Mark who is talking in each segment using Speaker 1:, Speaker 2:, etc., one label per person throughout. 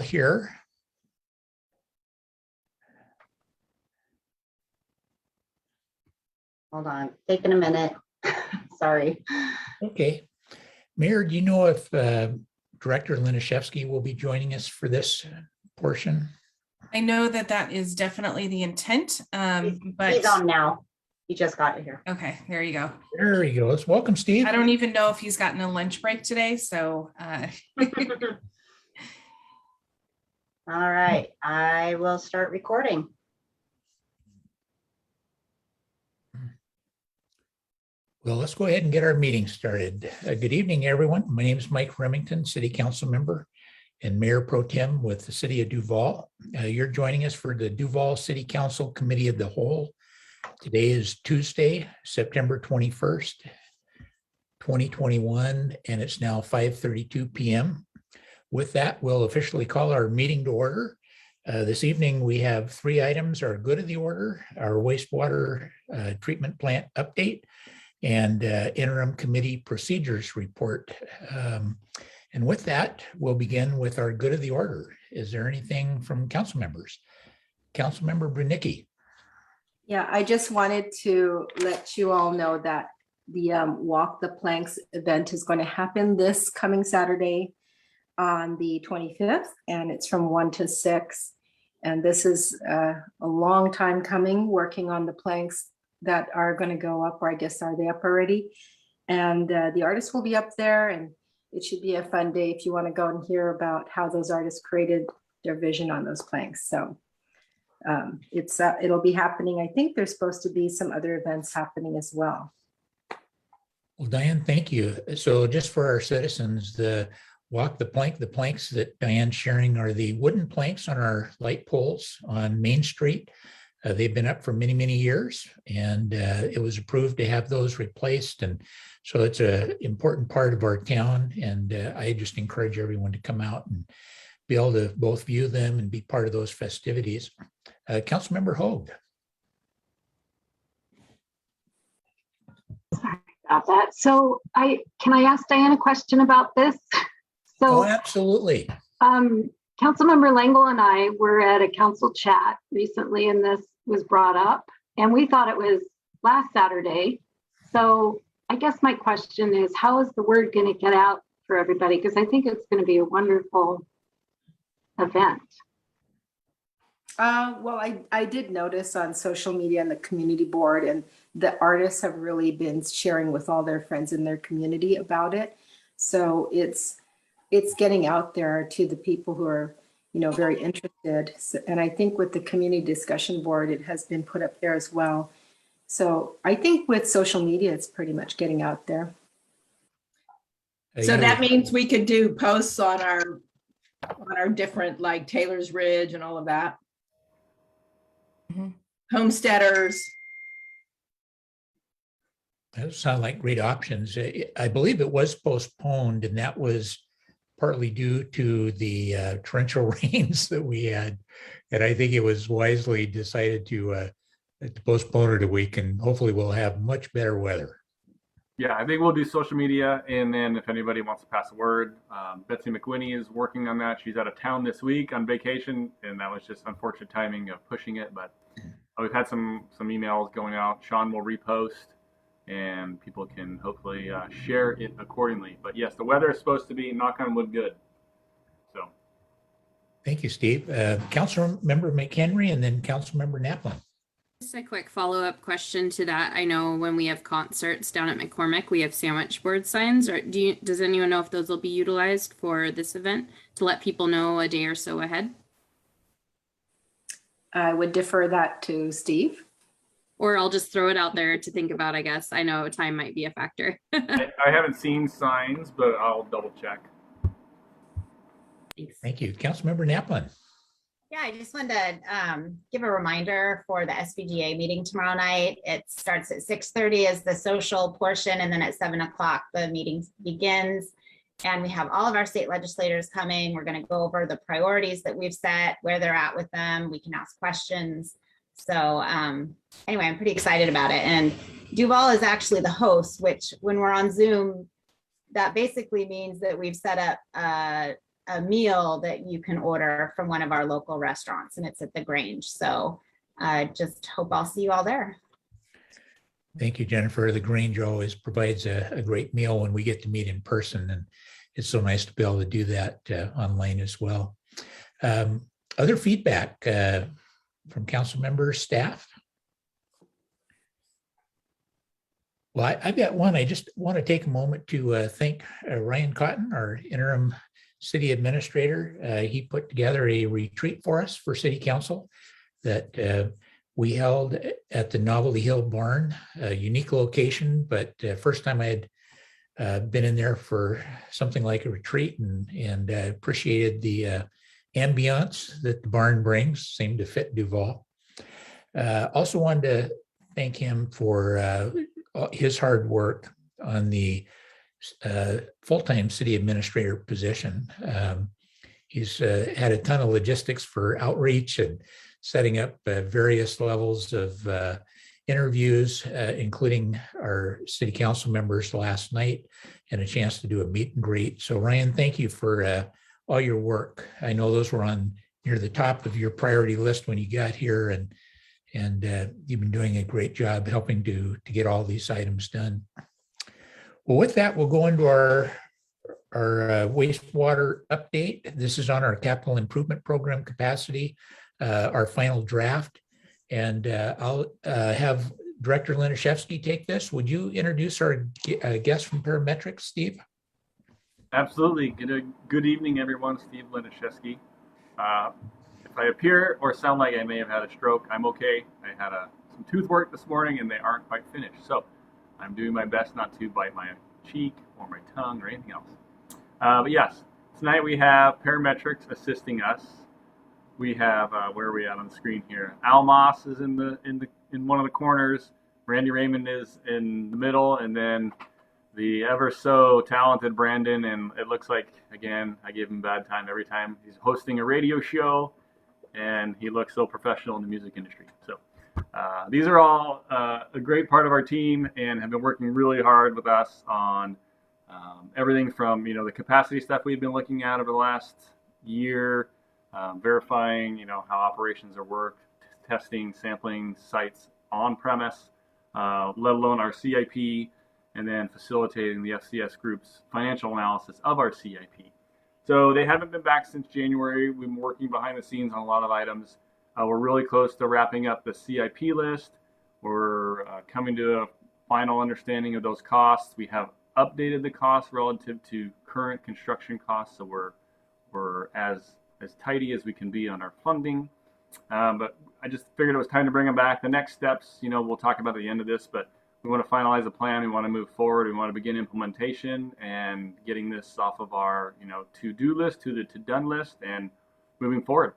Speaker 1: here.
Speaker 2: Hold on, taking a minute. Sorry.
Speaker 1: Okay. Mayor, do you know if Director Liniszewski will be joining us for this portion?
Speaker 3: I know that that is definitely the intent, but
Speaker 2: He's on now. He just got here.
Speaker 3: okay, there you go.
Speaker 1: There he goes. Welcome, Steve.
Speaker 3: I don't even know if he's gotten a lunch break today, so
Speaker 2: All right, I will start recording.
Speaker 1: Well, let's go ahead and get our meeting started. Good evening, everyone. My name is Mike Remington, City Council member and Mayor Pro Tem with the City of Duval. You're joining us for the Duval City Council Committee of the Whole. Today is Tuesday, September 21st, 2021, and it's now 5:32 p.m. With that, we'll officially call our meeting to order. This evening, we have three items: our good of the order, our wastewater treatment plant update, and interim committee procedures report. And with that, we'll begin with our good of the order. Is there anything from council members? Councilmember Brunicki.
Speaker 4: Yeah, I just wanted to let you all know that the Walk the Planks event is going to happen this coming Saturday on the 25th, and it's from 1 to 6. And this is a long time coming, working on the planks that are going to go up, or I guess are they up already? And the artists will be up there, and it should be a fun day if you want to go and hear about how those artists created their vision on those planks. So it'll be happening. I think there's supposed to be some other events happening as well.
Speaker 1: Well, Diane, thank you. So just for our citizens, the Walk the Plank, the planks that Diane's sharing are the wooden planks on our light poles on Main Street. They've been up for many, many years, and it was approved to have those replaced. And so it's an important part of our town. And I just encourage everyone to come out and be able to both view them and be part of those festivities. Councilmember Hoag.
Speaker 5: Sorry about that. So can I ask Diane a question about this?
Speaker 1: Oh,
Speaker 5: So
Speaker 1: absolutely.
Speaker 5: Councilmember Langle and I were at a council chat recently, and this was brought up, and we thought it was last Saturday. So I guess my question is, how is the word going to get out for everybody? Because I think it's going to be a wonderful event.
Speaker 4: Well, I did notice on social media and the community board, and the artists have really been sharing with all their friends in their community about it. So it's getting out there to the people who are, very interested. So, and I think with the community discussion board, it has been put up there as well. So I think with social media, it's pretty much getting out there.
Speaker 6: So that means we could do posts on our different, like Taylor's Ridge and all of that.
Speaker 3: Mhm.
Speaker 6: Homesteaders.
Speaker 1: Those sound like great options. I believe it was postponed, and that was partly due to the torrential rains that we had. And I think it was wisely decided to postpone it a week, and hopefully we'll have much better weather.
Speaker 7: Yeah, I think we'll do social media, and then if anybody wants to pass a word, Betsy McWhinney is working on that. She's out of town this week on vacation, and that was just unfortunate timing of pushing it. But we've had some emails going out. Sean will repost, and people can hopefully share it accordingly. But yes, the weather is supposed to be, knock on wood, good. So.
Speaker 1: Thank you, Steve. Councilmember McHenry, and then Councilmember Naplin.
Speaker 8: Just a quick follow-up question to that. I know when we have concerts down at McCormick, we have sandwich board signs. Or does anyone know if those will be utilized for this event to let people know a day or so ahead?
Speaker 4: I would defer that to Steve.
Speaker 8: Or I'll just throw it out there to think about, I guess. I know time might be a factor.
Speaker 7: I haven't seen signs, but I'll double check.
Speaker 8: Thanks.
Speaker 1: Thank you. Councilmember Naplin.
Speaker 2: Yeah, I just wanted to give a reminder for the SVGA meeting tomorrow night. It starts at 6:30 as the social portion, and then at 7 o'clock the meeting begins. And we have all of our state legislators coming. We're going to go over the priorities that we've set, where they're at with them. We can ask questions. So anyway, I'm pretty excited about it. And Duval is actually the host, which when we're on Zoom, that basically means that we've set up a meal that you can order from one of our local restaurants, and it's at the Grange. So just hope I'll see you all there.
Speaker 1: Thank you, Jennifer. The Grange always provides a great meal when we get to meet in person, and it's so nice to be able to do that online as well. Other feedback from council members, staff? Well, I've got one. I just want to take a moment to thank Ryan Cotton, our interim city administrator. He put together a retreat for us for city council that we held at the Novelty Hill Barn, a unique location, but first time I had been in there for something like a retreat, and appreciated the ambiance that the barn brings, seemed to fit Duval. Also wanted to thank him for his hard work on the full-time city administrator position. He's had a ton of logistics for outreach and setting up various levels of interviews, including our city council members last night, and a chance to do a meet and greet. So Ryan, thank you for all your work. I know those were on near the top of your priority list when you got here, and you've been doing a great job helping to get all these items done. Well, with that, we'll go into our wastewater update. This is on our capital improvement program capacity, our final draft. And I'll have Director Laniszewski take this. Would you introduce our guest from Parametrics, Steve?
Speaker 7: Absolutely. Good evening, everyone. Steve Laniszewski. If I appear or sound like I may have had a stroke, I'm okay. I had some tooth work this morning and they aren't quite finished. So I'm doing my best not to bite my cheek or my tongue or anything else. But yes, tonight we have Parametrics assisting us. We have, where are we at on the screen here? Al Moss is in one of the corners. Randy Raymond is in the middle, and then the ever so talented Brandon. And it looks like, again, I give him bad time every time. He's hosting a radio show, and he looks so professional in the music industry. So these are all a great part of our team and have been working really hard with us on everything from, the capacity stuff we've been looking at over the last year, verifying, how operations are worked, testing, sampling sites on premise, let alone our CIP, and then facilitating the FCS group's financial analysis of our CIP. So they haven't been back since January. We've been working behind the scenes on a lot of items. We're really close to wrapping up the CIP list. We're coming to a final understanding of those costs. We have updated the costs relative to current construction costs, so we're as tidy as we can be on our funding. But I just figured it was time to bring them back. The next steps, we'll talk about at the end of this, but we want to finalize a plan. We want to move forward. We want to begin implementation and getting this off of our, to-do list to the to-done list and moving forward.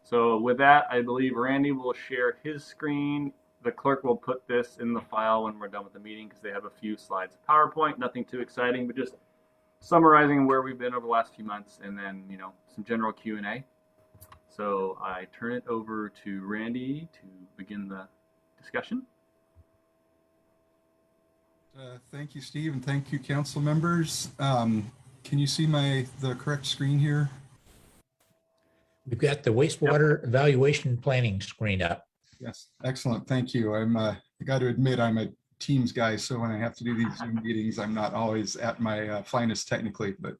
Speaker 7: So with that, I believe Randy will share his screen. The clerk will put this in the file when we're done with the meeting because they have a few slides of PowerPoint, nothing too exciting, but just summarizing where we've been over the last few months, and then, some general Q&A. So I turn it over to Randy to begin the discussion.
Speaker 9: Thank you, Steve, and thank you, council members. Can you see the correct screen here?
Speaker 1: We've got the wastewater evaluation planning screen up.
Speaker 9: Yes, excellent. Thank you. I got to admit, I'm a Teams guy, so when I have to do these Zoom meetings, I'm not always at my finest technically. But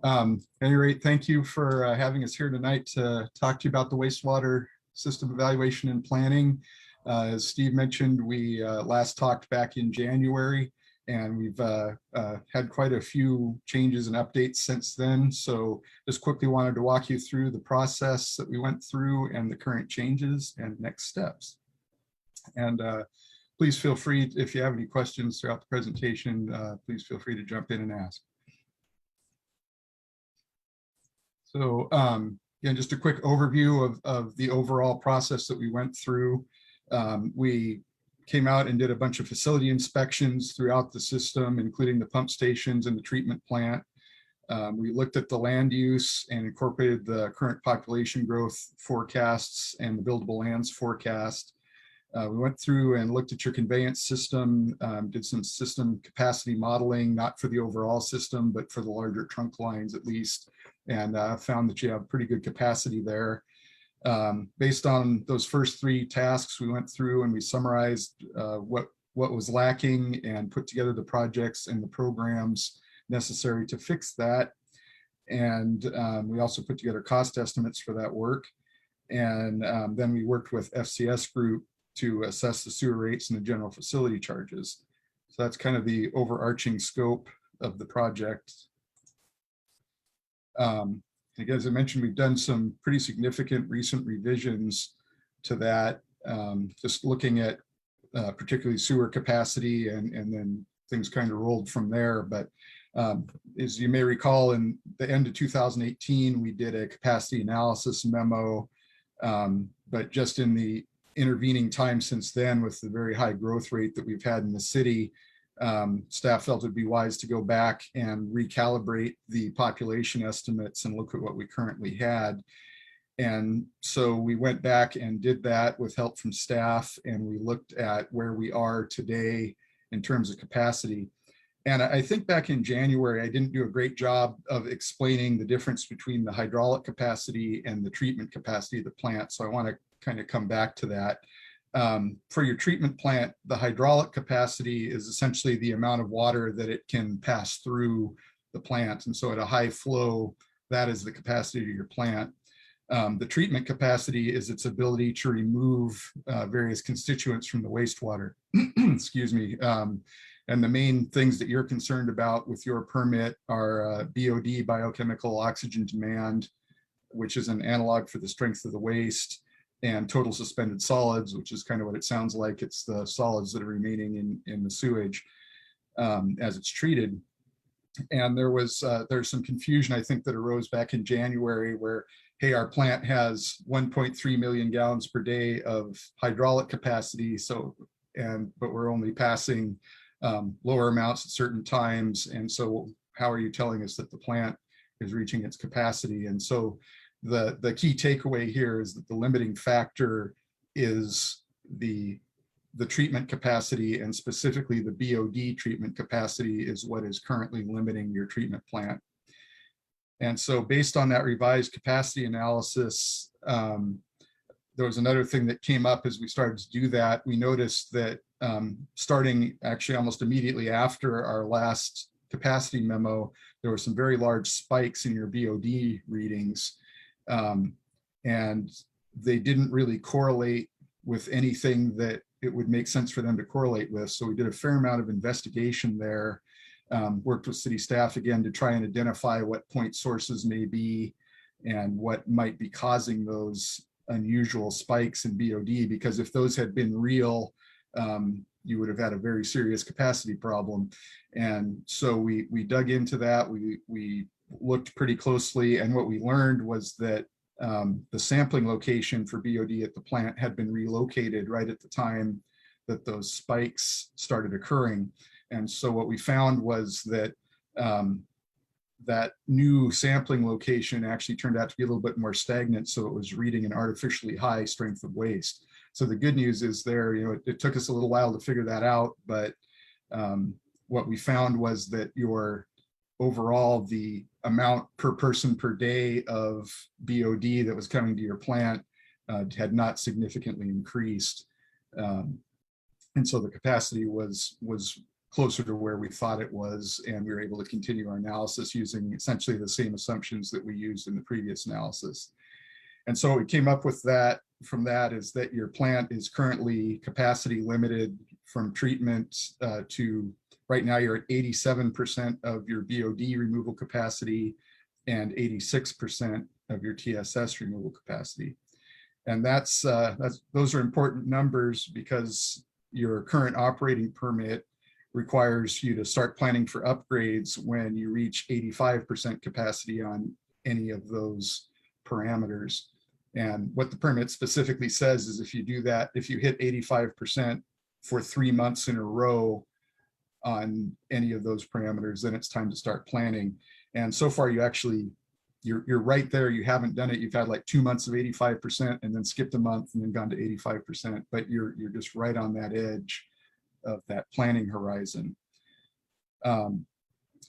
Speaker 9: at any rate, thank you for having us here tonight to talk to you about the wastewater system evaluation and planning. As Steve mentioned, we last talked back in January, and we've had quite a few changes and updates since then. So just quickly wanted to walk you through the process that we went through and the current changes and next steps. And please feel free, if you have any questions throughout the presentation, please feel free to jump in and ask. So again, just a quick overview of the overall process that we went through. We came out and did a bunch of facility inspections throughout the system, including the pump stations and the treatment plant. We looked at the land use and incorporated the current population growth forecasts and the buildable lands forecast. We went through and looked at your conveyance system, did some system capacity modeling, not for the overall system, but for the larger trunk lines at least, and found that you have pretty good capacity there. Based on those first 3 tasks, we went through and we summarized what was lacking and put together the projects and the programs necessary to fix that. And we also put together cost estimates for that work. And then we worked with FCS Group to assess the sewer rates and the general facility charges. So that's kind of the overarching scope of the project. Again, as I mentioned, we've done some pretty significant recent revisions to that, just looking at particularly sewer capacity, and then things kind of rolled from there. But as you may recall, in the end of 2018, we did a capacity analysis memo, but just in the intervening time since then, with the very high growth rate that we've had in the city, staff felt it'd be wise to go back and recalibrate the population estimates and look at what we currently had. And so we went back and did that with help from staff, and we looked at where we are today in terms of capacity. And I think back in January, I didn't do a great job of explaining the difference between the hydraulic capacity and the treatment capacity of the plant. So I want to kind of come back to that. For your treatment plant, the hydraulic capacity is essentially the amount of water that it can pass through the plant. And so at a high flow, that is the capacity of your plant. The treatment capacity is its ability to remove various constituents from the wastewater. Excuse me. And the main things that you're concerned about with your permit are BOD, biochemical oxygen demand, which is an analog for the strength of the waste, and total suspended solids, which is kind of what it sounds like. It's the solids that are remaining in the sewage as it's treated. And there's some confusion, I think, that arose back in January where, hey, our plant has 1.3 million gallons per day of hydraulic capacity, but we're only passing lower amounts at certain times. And so how are you telling us that the plant is reaching its capacity? And so the key takeaway here is that the limiting factor is the treatment capacity, and specifically the BOD treatment capacity is what is currently limiting your treatment plant. And so based on that revised capacity analysis, there was another thing that came up as we started to do that. We noticed that starting actually almost immediately after our last capacity memo, there were some very large spikes in your BOD readings. And they didn't really correlate with anything that it would make sense for them to correlate with. So we did a fair amount of investigation there, worked with city staff again to try and identify what point sources may be and what might be causing those unusual spikes in BOD, because if those had been real, you would have had a very serious capacity problem. And so we dug into that. We looked pretty closely, and what we learned was that the sampling location for BOD at the plant had been relocated right at the time that those spikes started occurring. And so what we found was that that new sampling location actually turned out to be a little bit more stagnant, so it was reading an artificially high strength of waste. So the good news is there, it took us a little while to figure that out, but what we found was that your overall, the amount per person per day of BOD that was coming to your plant had not significantly increased. And so the capacity was closer to where we thought it was, and we were able to continue our analysis using essentially the same assumptions that we used in the previous analysis. And so what we came up with from that is that your plant is currently capacity limited from treatment to right now you're at 87% of your BOD removal capacity and 86% of your TSS removal capacity. And those are important numbers because your current operating permit requires you to start planning for upgrades when you reach 85% capacity on any of those parameters. And what the permit specifically says is if you do that, if you hit 85% for 3 months in a row on any of those parameters, then it's time to start planning. And so far you're right there. You haven't done it. You've had like 2 months of 85% and then skipped a month and then gone to 85%, but you're just right on that edge of that planning horizon.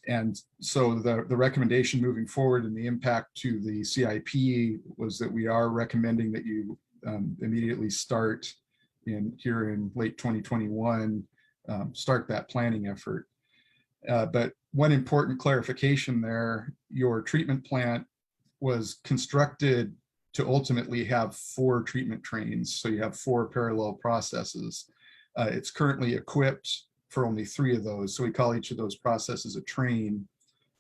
Speaker 9: And so the recommendation moving forward and the impact to the CIP was that we are recommending that you immediately start here in late 2021, start that planning effort. But one important clarification there, your treatment plant was constructed to ultimately have 4 treatment trains. So you have 4 parallel processes. It's currently equipped for only 3 of those. So we call each of those processes a train.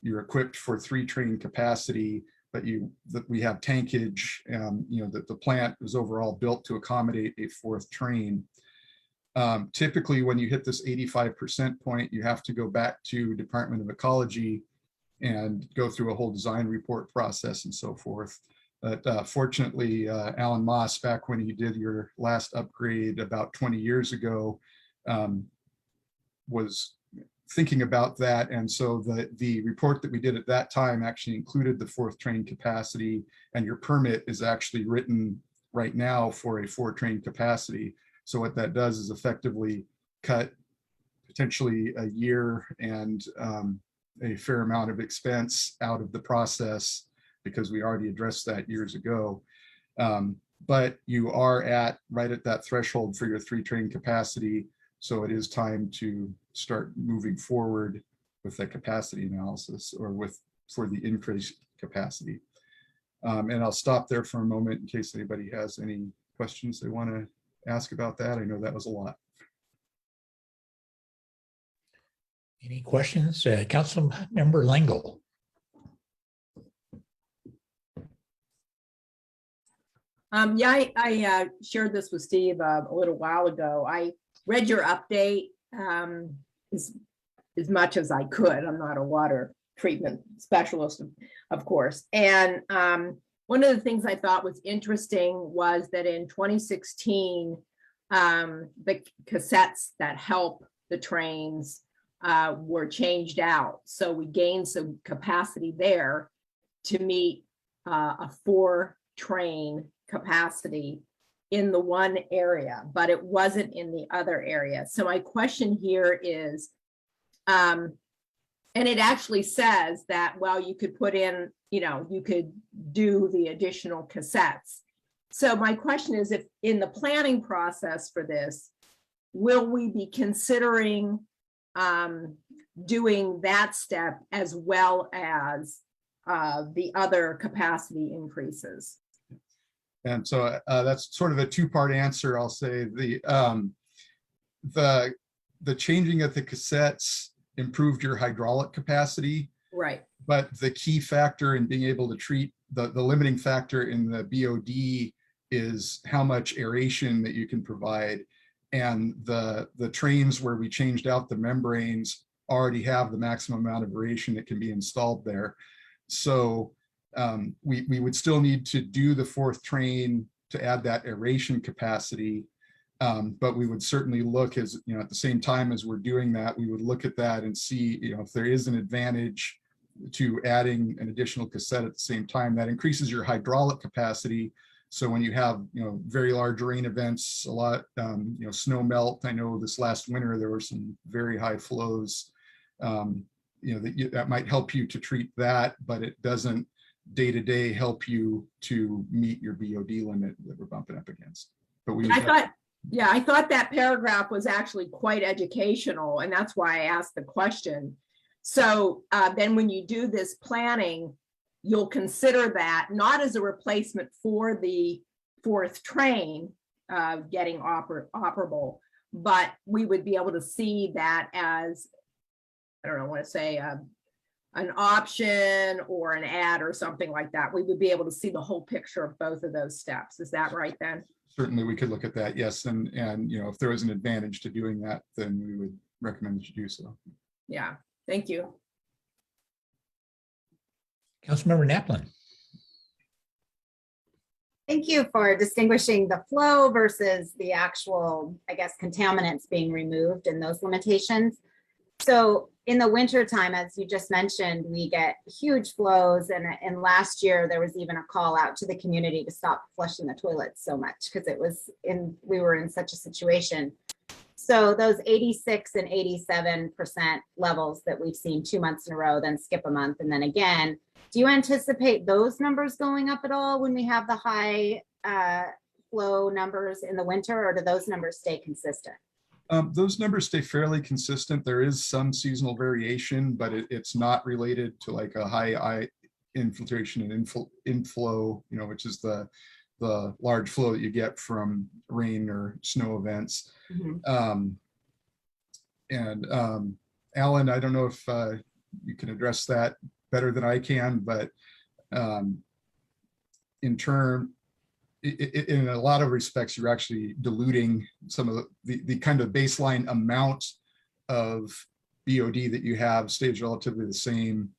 Speaker 9: You're equipped for 3 train capacity, but we have tankage, that the plant was overall built to accommodate a 4th train. Typically, when you hit this 85% point, you have to go back to Department of Ecology and go through a whole design report process and so forth. But fortunately, Alan Moss, back when he did your last upgrade about 20 years ago, was thinking about that. And so the report that we did at that time actually included the 4th train capacity, and your permit is actually written right now for a 4 train capacity. So what that does is effectively cut potentially a year and a fair amount of expense out of the process, because we already addressed that years ago. But you are right at that threshold for your 3 train capacity. So it is time to start moving forward with that capacity analysis, or for the increased capacity. And I'll stop there for a moment in case anybody has any questions they want to ask about that. I know that was a lot.
Speaker 1: Any questions? Councilmember Lingle.
Speaker 6: Yeah, I shared this with Steve a little while ago. I read your update as much as I could. I'm not a water treatment specialist, of course. And one of the things I thought was interesting was that in 2016, the cassettes that help the trains were changed out. So we gained some capacity there to meet a 4 train capacity in the one area, but it wasn't in the other area. So my question here is, and it actually says that, well, you could put in, you could do the additional cassettes. So my question is, if in the planning process for this, will we be considering doing that step as well as the other capacity increases?
Speaker 9: And so that's sort of a 2-part answer. I'll say the changing of the cassettes improved your hydraulic capacity.
Speaker 6: Right.
Speaker 9: But the key factor in being able to treat the limiting factor in the BOD is how much aeration that you can provide. And the trains where we changed out the membranes already have the maximum amount of aeration that can be installed there. So we would still need to do the 4th train to add that aeration capacity. But we would certainly look, as at the same time as we're doing that, we would look at that and see, if there is an advantage to adding an additional cassette at the same time. That increases your hydraulic capacity. So when you have, very large rain events, a lot, snow melt. I know this last winter there were some very high flows. That might help you to treat that, but it doesn't day-to-day help you to meet your BOD limit that we're bumping up against. But
Speaker 6: I thought that paragraph was actually quite educational, and that's why I asked the question. So then when you do this planning, you'll consider that not as a replacement for the 4th train getting operable, but we would be able to see that as, I don't know, I want to say an option or an ad or something like that. We would be able to see the whole picture of both of those steps. Is that right then?
Speaker 9: Certainly we could look at that, yes. And if there was an advantage to doing that, then we would recommend that you do so.
Speaker 6: Yeah, thank you.
Speaker 1: Councilmember Naplin.
Speaker 2: Thank you for distinguishing the flow versus the actual, I guess, contaminants being removed and those limitations. So in the winter time, as you just mentioned, we get huge flows. And last year, there was even a call out to the community to stop flushing the toilets so much because we were in such a situation. So those 86 and 87% levels that we've seen 2 months in a row, then skip a month, and then again, do you anticipate those numbers going up at all when we have the high flow numbers in the winter, or do those numbers stay consistent?
Speaker 9: Those numbers stay fairly consistent. There is some seasonal variation, but it's not related to like a high infiltration and inflow, which is the large flow that you get from rain or snow events. Alan, I don't know if you can address that better than I can, but in a lot of respects, you're actually diluting some of the kind of baseline amount of BOD that you have stays relatively the same,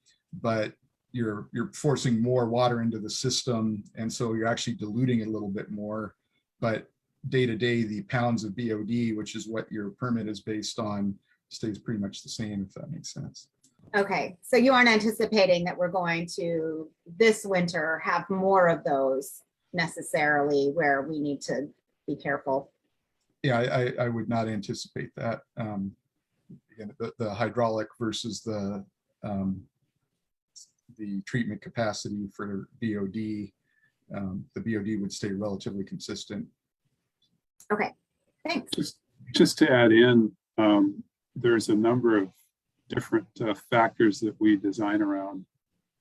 Speaker 9: but you're forcing more water into the system, and so you're actually diluting it a little bit more. But day to day, the pounds of BOD, which is what your permit is based on, stays pretty much the same, if that makes sense.
Speaker 2: Okay, so you aren't anticipating that we're going to this winter have more of those necessarily where we need to be careful?
Speaker 9: Yeah, I would not anticipate that. Again, the hydraulic versus the treatment capacity for BOD, the BOD would stay relatively consistent.
Speaker 2: Okay, thanks.
Speaker 10: Just to add in, there's a number of different factors that we design around.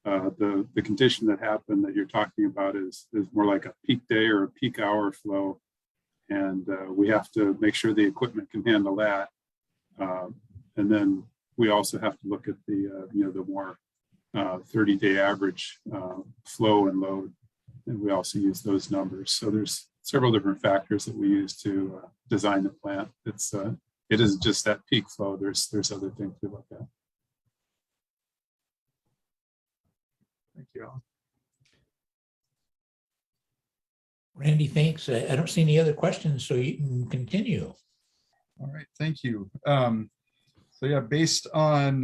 Speaker 10: The condition that happened that you're talking about is more like a peak day or a peak hour flow. And we have to make sure the equipment can handle that. And then we also have to look at the more 30-day average flow and load. And we also use those numbers. So there's several different factors that we use to design the plant. It isn't just that peak flow. There's other things we look at.
Speaker 9: Thank you, Alan.
Speaker 1: Randy, thanks. I don't see any other questions, so you can continue.
Speaker 9: All right, thank you. So yeah, based on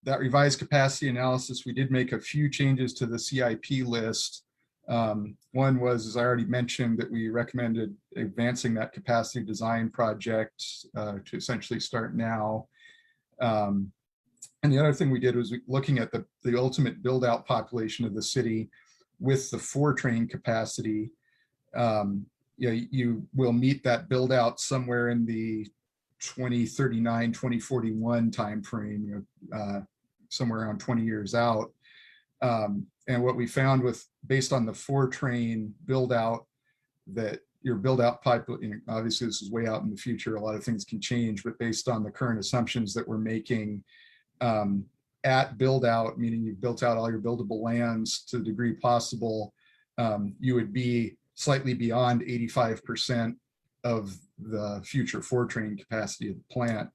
Speaker 9: that revised capacity analysis, we did make a few changes to the CIP list. One was, as I already mentioned, that we recommended advancing that capacity design project to essentially start now. And the other thing we did was looking at the ultimate build out population of the city with the 4 train capacity. You will meet that build out somewhere in the 2039, 2041 timeframe, somewhere around 20 years out. And what we found based on the 4 train build out, that your build out pipeline, obviously this is way out in the future, a lot of things can change, but based on the current assumptions that we're making, at build out, meaning you've built out all your buildable lands to the degree possible, you would be slightly beyond 85% of the future 4 train capacity of the plant.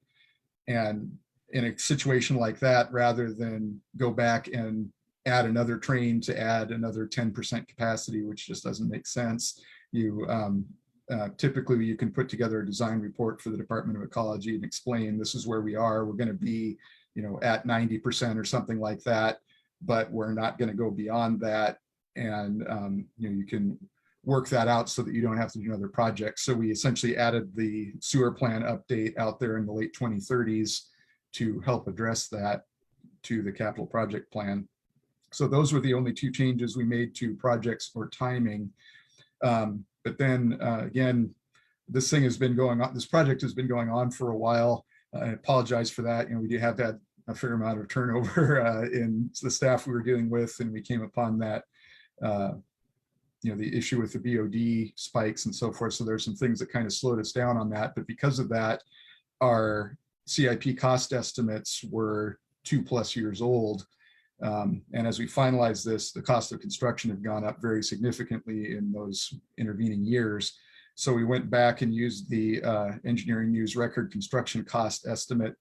Speaker 9: And in a situation like that, rather than go back and add another train to add another 10% capacity, which just doesn't make sense, you typically you can put together a design report for the Department of Ecology and explain this is where we are. We're going to be at 90% or something like that, but we're not going to go beyond that. And you can work that out so that you don't have to do another project. So we essentially added the sewer plan update out there in the late 2030s to help address that to the capital project plan. So those were the only 2 changes we made to projects or timing. But then again, this thing has been going on, this project has been going on for a while. I apologize for that. We do have had a fair amount of turnover in the staff we were dealing with, and we came upon that, the issue with the BOD spikes and so forth. So there's some things that kind of slowed us down on that. But because of that, our CIP cost estimates were 2+ years old. And as we finalize this, the cost of construction have gone up very significantly in those intervening years. So we went back and used the engineering news record construction cost estimate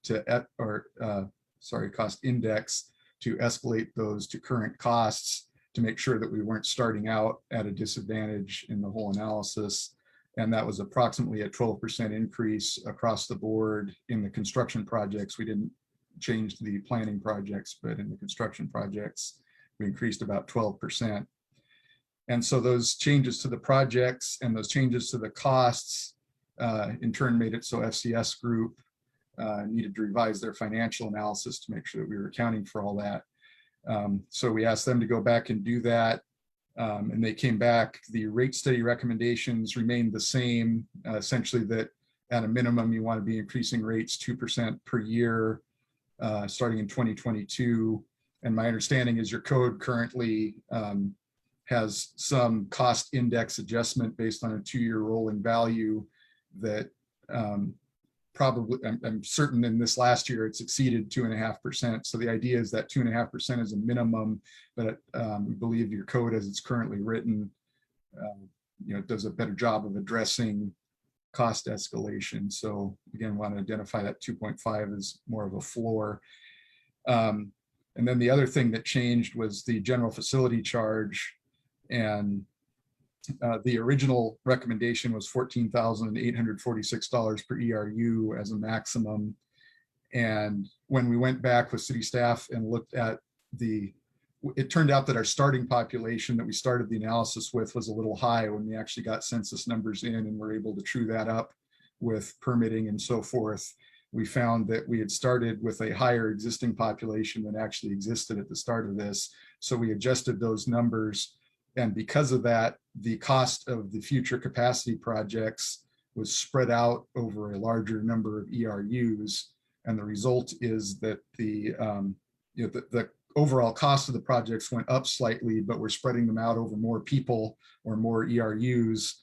Speaker 9: cost index to escalate those to current costs to make sure that we weren't starting out at a disadvantage in the whole analysis. And that was approximately a 12% increase across the board in the construction projects. We didn't change the planning projects, but in the construction projects, we increased about 12%. And so those changes to the projects and those changes to the costs in turn made it so FCS Group needed to revise their financial analysis to make sure that we were accounting for all that. So we asked them to go back and do that. And they came back. The rate study recommendations remained the same, essentially that at a minimum, you want to be increasing rates 2% per year starting in 2022. And my understanding is your code currently has some cost index adjustment based on a 2-year rolling value that probably, I'm certain in this last year, it's exceeded 2.5%. So the idea is that 2.5% is a minimum, but we believe your code as it's currently written, does a better job of addressing cost escalation. So again, want to identify that 2.5 as more of a floor. And then the other thing that changed was the general facility charge. And the original recommendation was $14,846 per ERU as a maximum. And when we went back with city staff and looked at it turned out that our starting population that we started the analysis with was a little high when we actually got census numbers in and were able to true that up with permitting and so forth. We found that we had started with a higher existing population than actually existed at the start of this. So we adjusted those numbers. And because of that, the cost of the future capacity projects was spread out over a larger number of ERUs. And the result is that the overall cost of the projects went up slightly, but we're spreading them out over more people or more ERUs.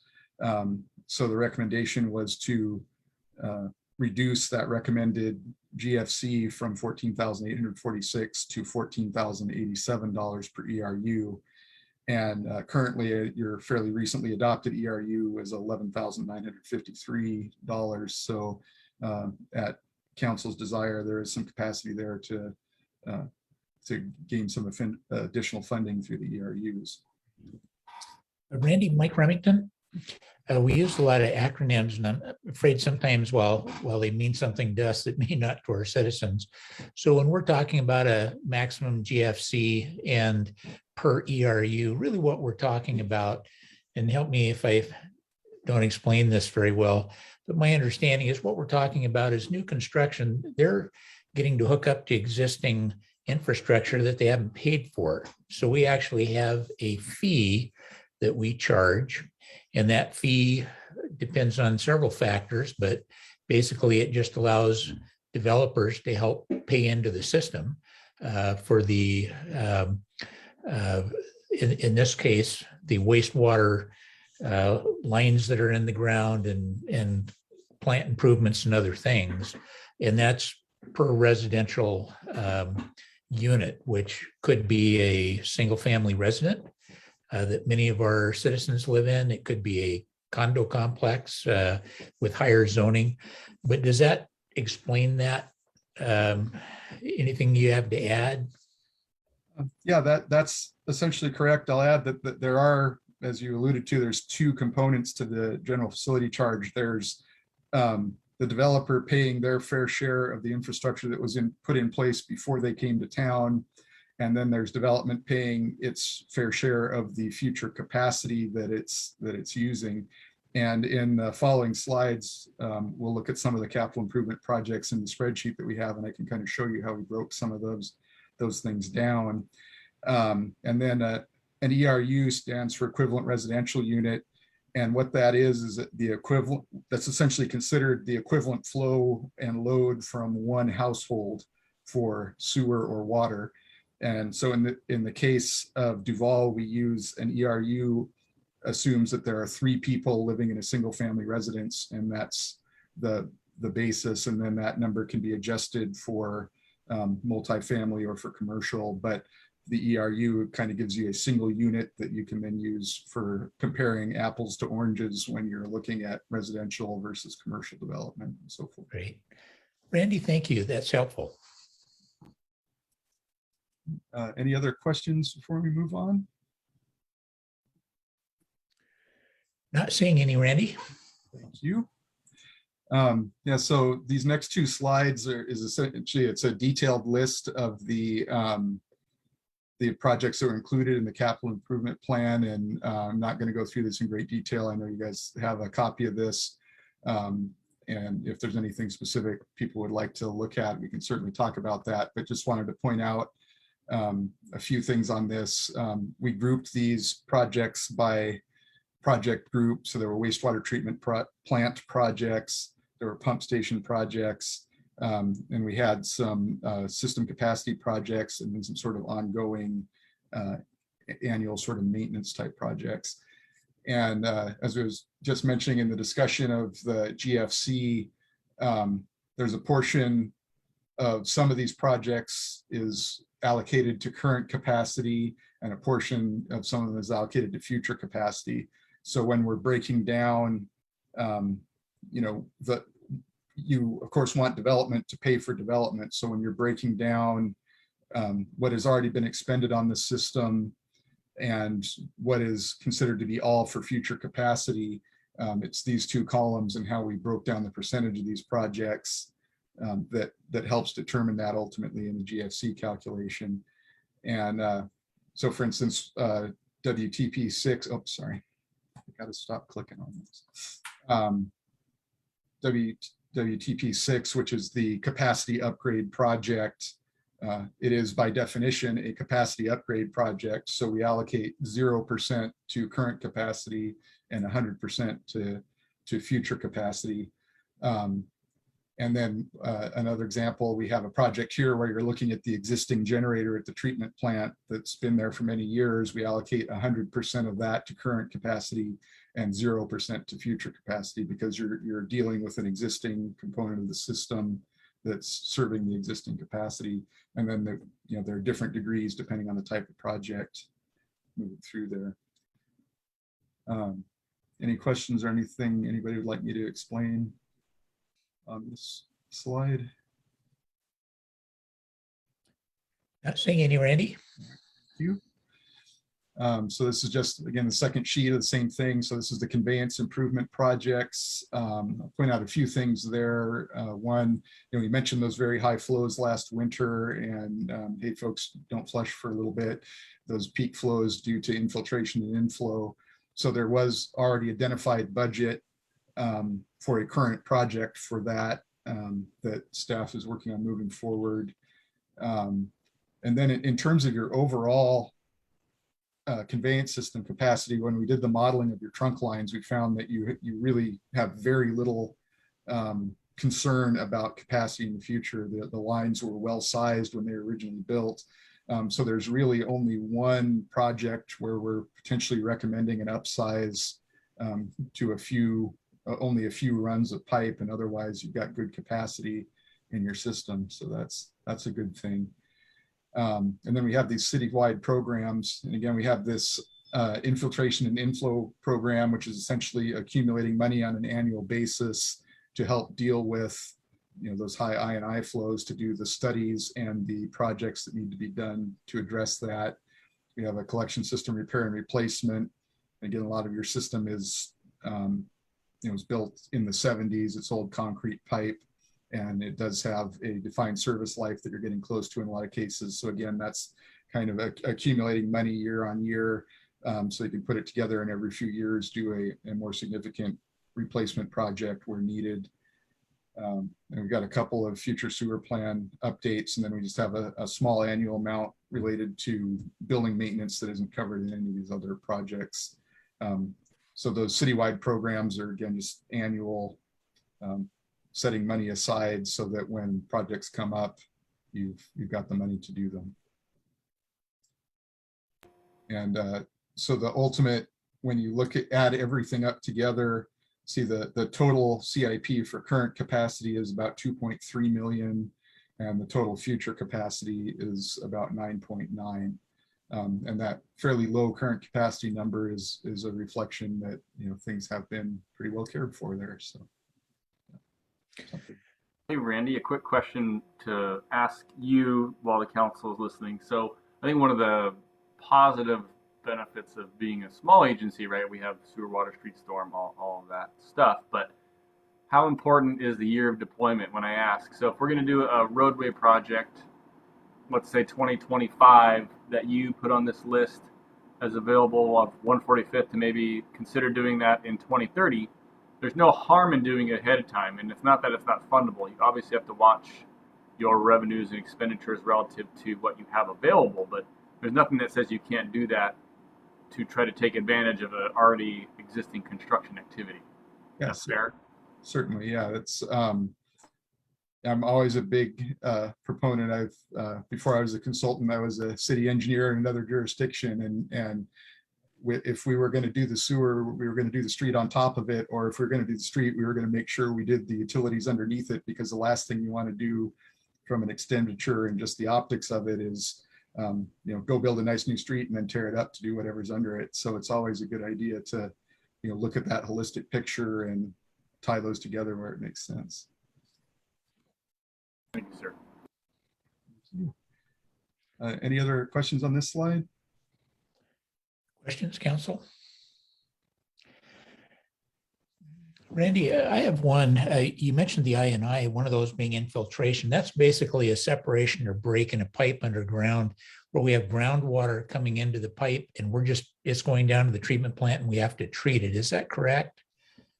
Speaker 9: So the recommendation was to reduce that recommended GFC from $14,846 to $14,087 per ERU. And currently your fairly recently adopted ERU is $11,953. So at council's desire, there is some capacity there to gain some additional funding through the ERUs.
Speaker 1: Randy, Mike Remington, we use a lot of acronyms, and I'm afraid sometimes while they mean something to us, it may not to our citizens. So when we're talking about a maximum GFC and per ERU, really what we're talking about, and help me if I don't explain this very well, but my understanding is what we're talking about is new construction. They're getting to hook up to existing infrastructure that they haven't paid for. So we actually have a fee that we charge, and that fee depends on several factors, but basically it just allows developers to help pay into the system for the, in this case, the wastewater lines that are in the ground and plant improvements and other things. And that's per residential unit, which could be a single family resident that many of our citizens live in. It could be a condo complex with higher zoning. But does that explain that? Anything you have to add?
Speaker 9: Yeah, that's essentially correct. I'll add that there are, as you alluded to, there's two components to the general facility charge. There's the developer paying their fair share of the infrastructure that was put in place before they came to town. And then there's development paying its fair share of the future capacity that it's using. And in the following slides, we'll look at some of the capital improvement projects in the spreadsheet that we have, and I can kind of show you how we broke some of those things down. And then an ERU stands for equivalent residential unit. And what that is that the equivalent, that's essentially considered the equivalent flow and load from one household for sewer or water. And so in the case of Duval, we use an ERU assumes that there are 3 people living in a single family residence, and that's the basis. And then that number can be adjusted for multifamily or for commercial, but the ERU kind of gives you a single unit that you can then use for comparing apples to oranges when you're looking at residential versus commercial development and so forth.
Speaker 1: Great. Randy, thank you. That's helpful.
Speaker 9: Any other questions before we move on?
Speaker 1: Not seeing any, Randy.
Speaker 9: Thank you. Yeah, so these next 2 slides is essentially, it's a detailed list of the projects that were included in the capital improvement plan. And I'm not going to go through this in great detail. I know you guys have a copy of this. And if there's anything specific people would like to look at, we can certainly talk about that, but just wanted to point out a few things on this. We grouped these projects by project group. So there were wastewater treatment plant projects, there were pump station projects, and we had some system capacity projects and then some sort of ongoing annual sort of maintenance type projects. And as I was just mentioning in the discussion of the GFC, there's a portion of some of these projects is allocated to current capacity and a portion of some of them is allocated to future capacity. So when we're breaking down, you of course want development to pay for development. So when you're breaking down what has already been expended on the system and what is considered to be all for future capacity, it's these two columns and how we broke down the percentage of these projects that helps determine that ultimately in the GFC calculation. And so for instance, WTP6, oh, sorry, I got to stop clicking on this. WTP6, which is the capacity upgrade project. It is by definition a capacity upgrade project. So we allocate 0% to current capacity and 100% to future capacity. And then another example, we have a project here where you're looking at the existing generator at the treatment plant that's been there for many years. We allocate 100% of that to current capacity and 0% to future capacity because you're dealing with an existing component of the system that's serving the existing capacity. And then there are different degrees depending on the type of project moving through there. Any questions or anything anybody would like me to explain on this slide?
Speaker 1: Not seeing any, Randy.
Speaker 9: Thank you. So this is just, again, the second sheet of the same thing. So this is the conveyance improvement projects. I'll point out a few things there. One, we mentioned those very high flows last winter and hey, folks, don't flush for a little bit. Those peak flows due to infiltration and inflow. So there was already identified budget for a current project for that, that staff is working on moving forward. And then in terms of your overall conveyance system capacity, when we did the modeling of your trunk lines, we found that you really have very little concern about capacity in the future. The lines were well sized when they were originally built. So there's really only one project where we're potentially recommending an upsize to only a few runs of pipe, and otherwise you've got good capacity in your system. So that's a good thing. And then we have these citywide programs. And again, we have this infiltration and inflow program, which is essentially accumulating money on an annual basis to help deal with those high I&I flows, to do the studies and the projects that need to be done to address that. We have a collection system repair and replacement. Again, a lot of your system is was built in the 70s. It's old concrete pipe, and it does have a defined service life that you're getting close to in a lot of cases. So again, that's kind of accumulating money year on year, so you can put it together and every few years do a more significant replacement project where needed. And we've got a couple of future sewer plan updates, and then we just have a small annual amount related to building maintenance that isn't covered in any of these other projects. So those citywide programs are, again, just annual, setting money aside so that when projects come up, you've got the money to do them. And so the ultimate, when you add everything up together, see the total CIP for current capacity is about 2.3 million, and the total future capacity is about 9.9. And that fairly low current capacity number is a reflection that things have been pretty well cared for there. So.
Speaker 7: Hey, Randy, a quick question to ask you while the council is listening. So I think one of the positive benefits of being a small agency, right? We have sewer, water, street, storm, all of that stuff. But how important is the year of deployment when I ask? So if we're going to do a roadway project, let's say 2025, that you put on this list as available of 145th to maybe consider doing that in 2030, there's no harm in doing it ahead of time. And it's not that it's not fundable. You obviously have to watch your revenues and expenditures relative to what you have available, but there's nothing that says you can't do that to try to take advantage of an already existing construction activity. That's
Speaker 9: Yes,
Speaker 7: fair.
Speaker 9: certainly. Yeah, it's, I'm always a big proponent. Before I was a consultant, I was a city engineer in another jurisdiction, and if we were going to do the sewer, we were going to do the street on top of it, or if we were going to do the street, we were going to make sure we did the utilities underneath it, because the last thing you want to do from an expenditure and just the optics of it is, go build a nice new street and then tear it up to do whatever's under it. So it's always a good idea to, look at that holistic picture and tie those together where it makes sense.
Speaker 7: Thank you, sir.
Speaker 9: Any other questions on this slide?
Speaker 1: Questions, council? Randy, I have one. You mentioned the I&I, one of those being infiltration. That's basically a separation or break in a pipe underground where we have groundwater coming into the pipe and it's going down to the treatment plant and we have to treat it. Is that correct?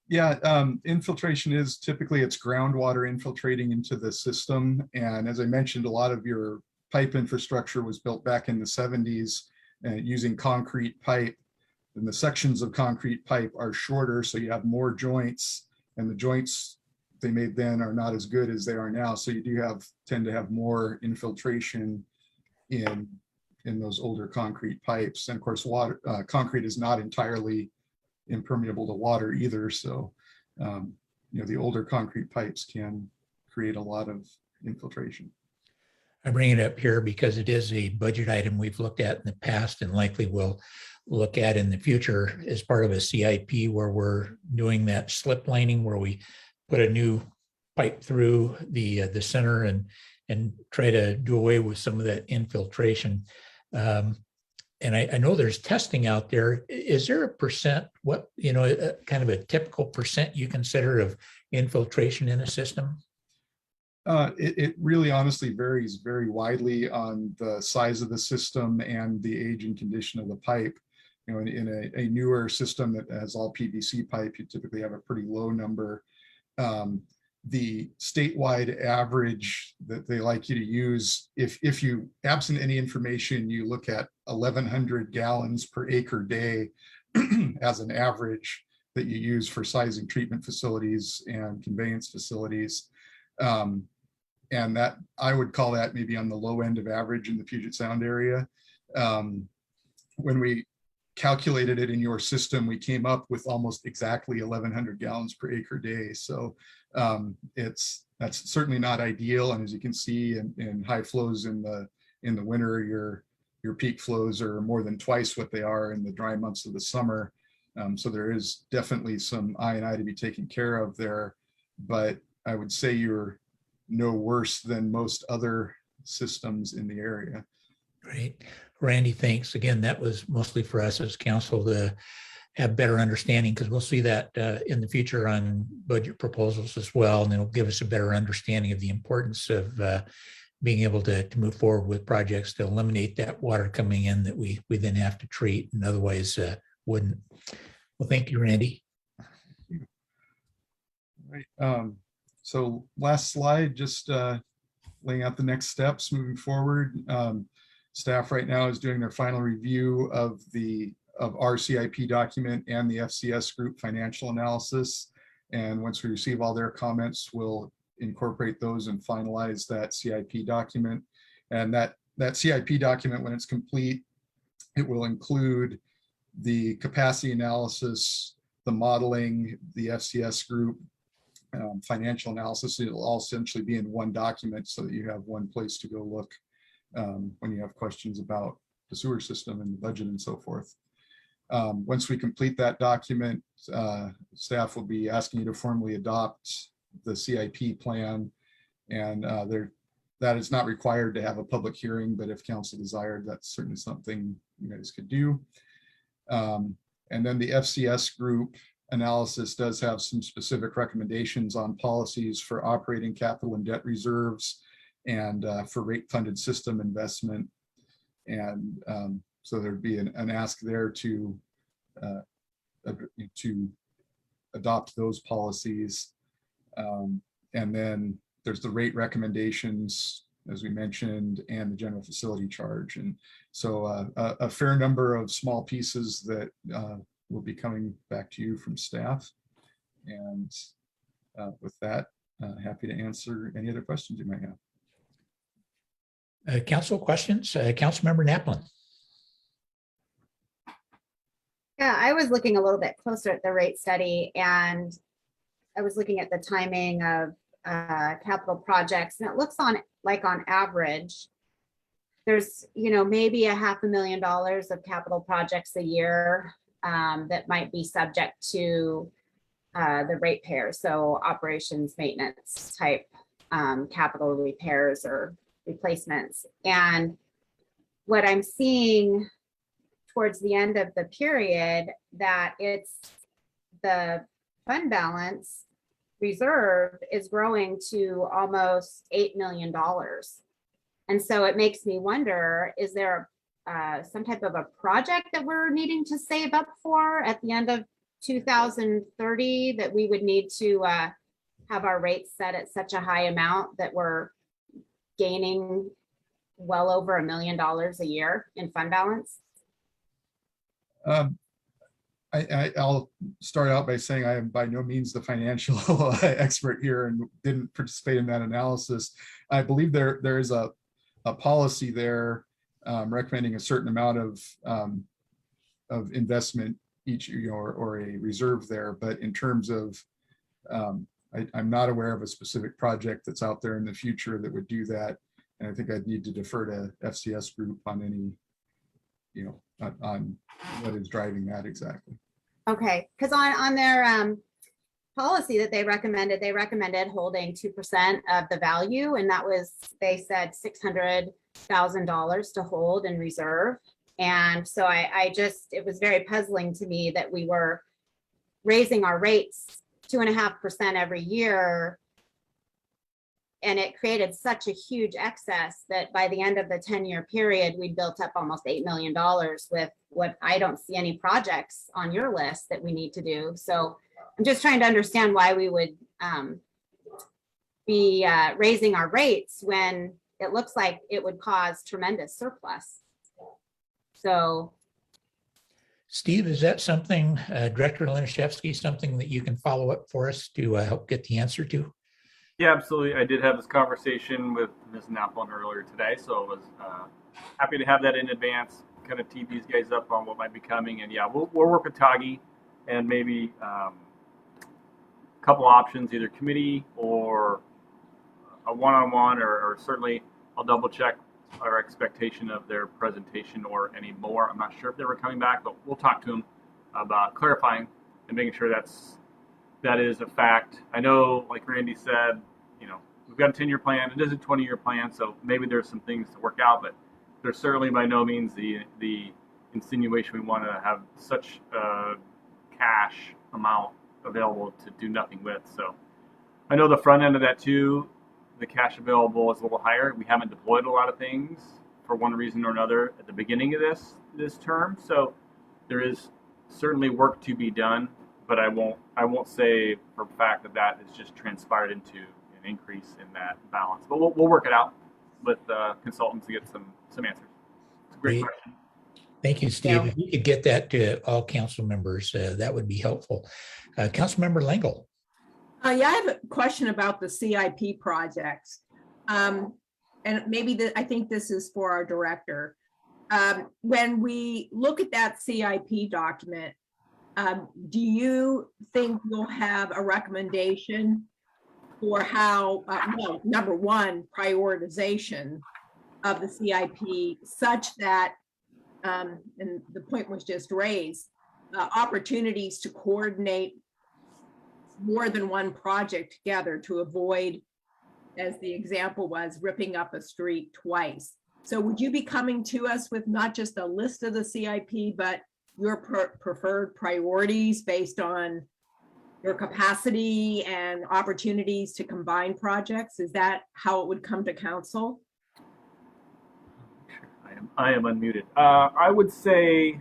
Speaker 9: Yeah, infiltration is typically it's groundwater infiltrating into the system. And as I mentioned, a lot of your pipe infrastructure was built back in the 70s using concrete pipe. And the sections of concrete pipe are shorter, so you have more joints, and the joints they made then are not as good as they are now. So you do tend to have more infiltration in those older concrete pipes. And of course, concrete is not entirely impermeable to water either. So, the older concrete pipes can create a lot of infiltration.
Speaker 1: I bring it up here because it is a budget item we've looked at in the past and likely will look at in the future as part of a CIP where we're doing that slip lining where we put a new pipe through the center and try to do away with some of that infiltration. And I know there's testing out there. Is there a percent, kind of a typical percent you consider of infiltration in a system?
Speaker 9: It really honestly varies very widely on the size of the system and the age and condition of the pipe. In a newer system that has all PVC pipe, you typically have a pretty low number. The statewide average that they like you to use, if you, absent any information, you look at 1,100 gallons per acre day as an average that you use for sizing treatment facilities and conveyance facilities. And that I would call that maybe on the low end of average in the Puget Sound area. When we calculated it in your system, we came up with almost exactly 1,100 gallons per acre day. So that's certainly not ideal. And as you can see in high flows in the winter, your peak flows are more than twice what they are in the dry months of the summer. So there is definitely some I&I to be taken care of there. But I would say you're no worse than most other systems in the area.
Speaker 1: Great. Randy, thanks. Again, that was mostly for us as council to have better understanding, because we'll see that in the future on budget proposals as well. And it'll give us a better understanding of the importance of being able to move forward with projects to eliminate that water coming in that we then have to treat and otherwise wouldn't. Well, thank you, Randy.
Speaker 9: Right. So last slide, just laying out the next steps moving forward. Staff right now is doing their final review of our CIP document and the FCS group financial analysis. And once we receive all their comments, we'll incorporate those and finalize that CIP document. And that CIP document, when it's complete, it will include the capacity analysis, the modeling, the FCS group, financial analysis. It'll all essentially be in one document so that you have one place to go look when you have questions about the sewer system and the budget and so forth. Once we complete that document, staff will be asking you to formally adopt the CIP plan. And that is not required to have a public hearing, but if council desired, that's certainly something you guys could do. And then the FCS group analysis does have some specific recommendations on policies for operating capital and debt reserves and for rate funded system investment. And so there'd be an ask there to adopt those policies. And then there's the rate recommendations, as we mentioned, and the general facility charge. And so a fair number of small pieces that will be coming back to you from staff. And with that, happy to answer any other questions you might have.
Speaker 1: Council questions? Councilmember Naplin.
Speaker 2: Yeah, I was looking a little bit closer at the rate study, and I was looking at the timing of capital projects, and it looks on average, there's, maybe $500,000 of capital projects a year that might be subject to the ratepayers. So operations maintenance type capital repairs or replacements. And what I'm seeing towards the end of the period, that it's the fund balance reserve is growing to almost $8 million. And so it makes me wonder, is there some type of a project that we're needing to save up for at the end of 2030 that we would need to have our rates set at such a high amount that we're gaining well over $1 million a year in fund balance?
Speaker 9: I'll start out by saying I am by no means the financial expert here and didn't participate in that analysis. I believe there is a policy there recommending a certain amount of investment each year or a reserve there. But in terms of, I'm not aware of a specific project that's out there in the future that would do that. And I think I'd need to defer to FCS Group on any, on what is driving that exactly. Okay,
Speaker 2: because on their policy that they recommended holding 2% of the value, and that was, they said $600,000 to hold in reserve. And so it was very puzzling to me that we were raising our rates 2.5% every year. And it created such a huge excess that by the end of the 10-year period, we built up almost $8 million with what I don't see any projects on your list that we need to do. So I'm just trying to understand why we would be raising our rates when it looks like it would cause tremendous surplus. So,
Speaker 1: Steve, is that something, Director Laniszewski, something that you can follow up for us to help get the answer to?
Speaker 7: Yeah, absolutely. I did have this conversation with Ms. Naplin earlier today, so I was happy to have that in advance, kind of tee these guys up on what might be coming. And yeah, we'll work with Tagi and maybe a couple options, either committee or a one-on-one, or certainly I'll double check our expectation of their presentation or any more. I'm not sure if they were coming back, but we'll talk to them about clarifying and making sure that is a fact. I know, like Randy said, we've got a 10-year plan. It is a 20-year plan, so maybe there's some things to work out, but there's certainly by no means the insinuation we want to have such a cash amount available to do nothing with. So I know the front end of that too, the cash available is a little higher. We haven't deployed a lot of things for one reason or another at the beginning of this term. So there is certainly work to be done, but I won't say for a fact that has just transpired into an increase in that balance. But we'll work it out with consultants to get some answers. It's a great question.
Speaker 1: Thank you, Steve.
Speaker 6: Yeah.
Speaker 1: If you could get that to all council members, that would be helpful. Councilmember Lingle.
Speaker 6: Yeah, I have a question about the CIP projects. And maybe I think this is for our director. When we look at that CIP document, do you think you'll have a recommendation for how, well, number one, prioritization of the CIP such that, and the point was just raised, opportunities to coordinate more than one project together to avoid, as the example was, ripping up a street twice. So would you be coming to us with not just a list of the CIP, but your preferred priorities based on your capacity and opportunities to combine projects? Is that how it would come to council?
Speaker 7: I am unmuted. I would say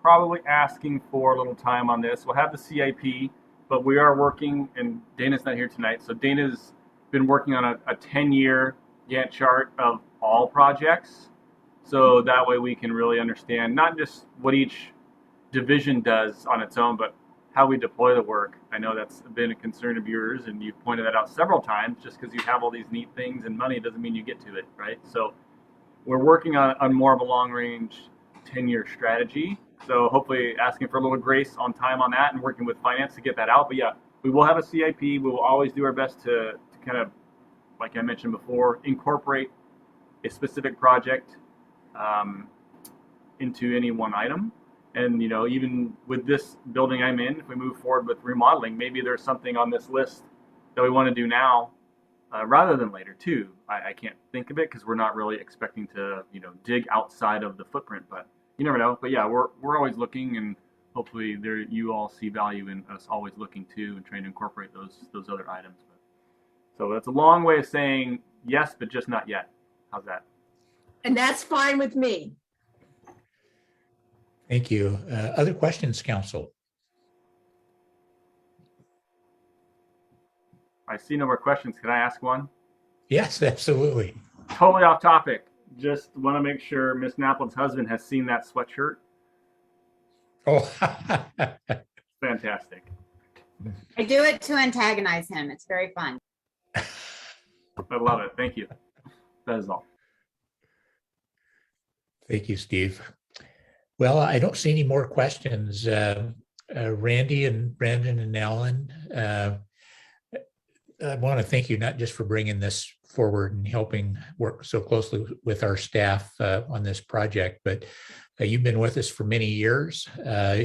Speaker 7: probably asking for a little time on this. We'll have the CIP, but we are working, and Dana's not here tonight, so Dana's been working on a 10-year Gantt chart of all projects. So that way we can really understand not just what each division does on its own, but how we deploy the work. I know that's been a concern of yours, and you've pointed that out several times. Just because you have all these neat things and money doesn't mean you get to it, right? So we're working on more of a long-range 10-year strategy. So hopefully asking for a little grace on time on that and working with finance to get that out. But yeah, we will have a CIP. We will always do our best to kind of, like I mentioned before, incorporate a specific project into any one item. And, you know, even with this building I'm in, if we move forward with remodeling, maybe there's something on this list that we want to do now rather than later too. I can't think of it because we're not really expecting to, you know, dig outside of the footprint, but you never know. But yeah, we're always looking, and hopefully there you all see value in us always looking too and trying to incorporate those other items. So that's a long way of saying yes, but just not yet. How's that?
Speaker 6: And that's fine with me.
Speaker 1: Thank you. Other questions, council?
Speaker 7: I see no more questions. Can I ask one?
Speaker 1: Yes, absolutely.
Speaker 7: Totally off topic. Just want to make sure Miss Naplin's husband has seen that sweatshirt.
Speaker 1: Oh,
Speaker 7: Fantastic.
Speaker 2: I do it to antagonize him. It's very fun.
Speaker 7: I love it. Thank you. That is all.
Speaker 1: thank you, Steve. Well, I don't see any more questions. Randy and Brandon and Alan, I want to thank you not just for bringing this forward and helping work so closely with our staff on this project, but you've been with us for many years.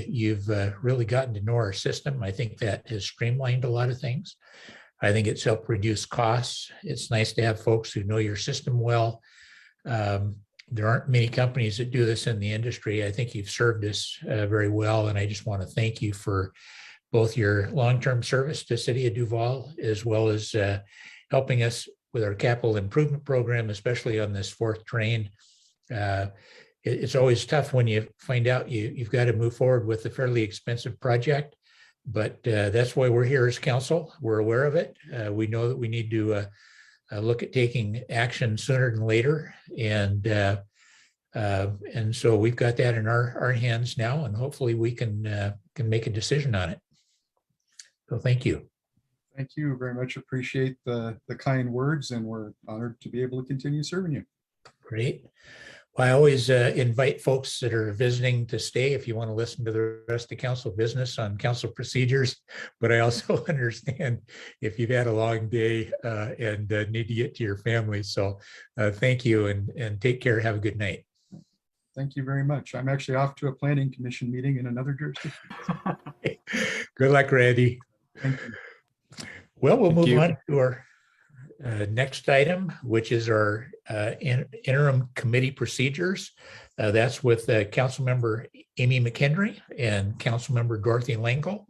Speaker 1: You've really gotten to know our system. I think that has streamlined a lot of things. I think it's helped reduce costs. It's nice to have folks who know your system well. There aren't many companies that do this in the industry. I think you've served us very well, and I just want to thank you for both your long-term service to City of Duval, as well as helping us with our capital improvement program, especially on this fourth train. It's always tough when you find out you've got to move forward with a fairly expensive project, but that's why we're here as council. We're aware of it. We know that we need to look at taking action sooner than later. And so we've got that in our hands now, and hopefully we can make a decision on it. So thank you.
Speaker 9: Thank you very much. Appreciate the kind words, and we're honored to be able to continue serving you.
Speaker 1: Great. Well, I always invite folks that are visiting to stay if you want to listen to the rest of council business on council procedures. But I also understand if you've had a long day and need to get to your family. So thank you, and take care. Have a good night.
Speaker 9: Thank you very much. I'm actually off to a planning commission meeting in another jurisdiction.
Speaker 1: Good luck, Randy.
Speaker 9: Thank you.
Speaker 1: Well, we'll
Speaker 9: Thank
Speaker 1: move
Speaker 9: you.
Speaker 1: on to our next item, which is our interim committee procedures. That's with Councilmember Amy McHenry and Councilmember Dorothy Langle.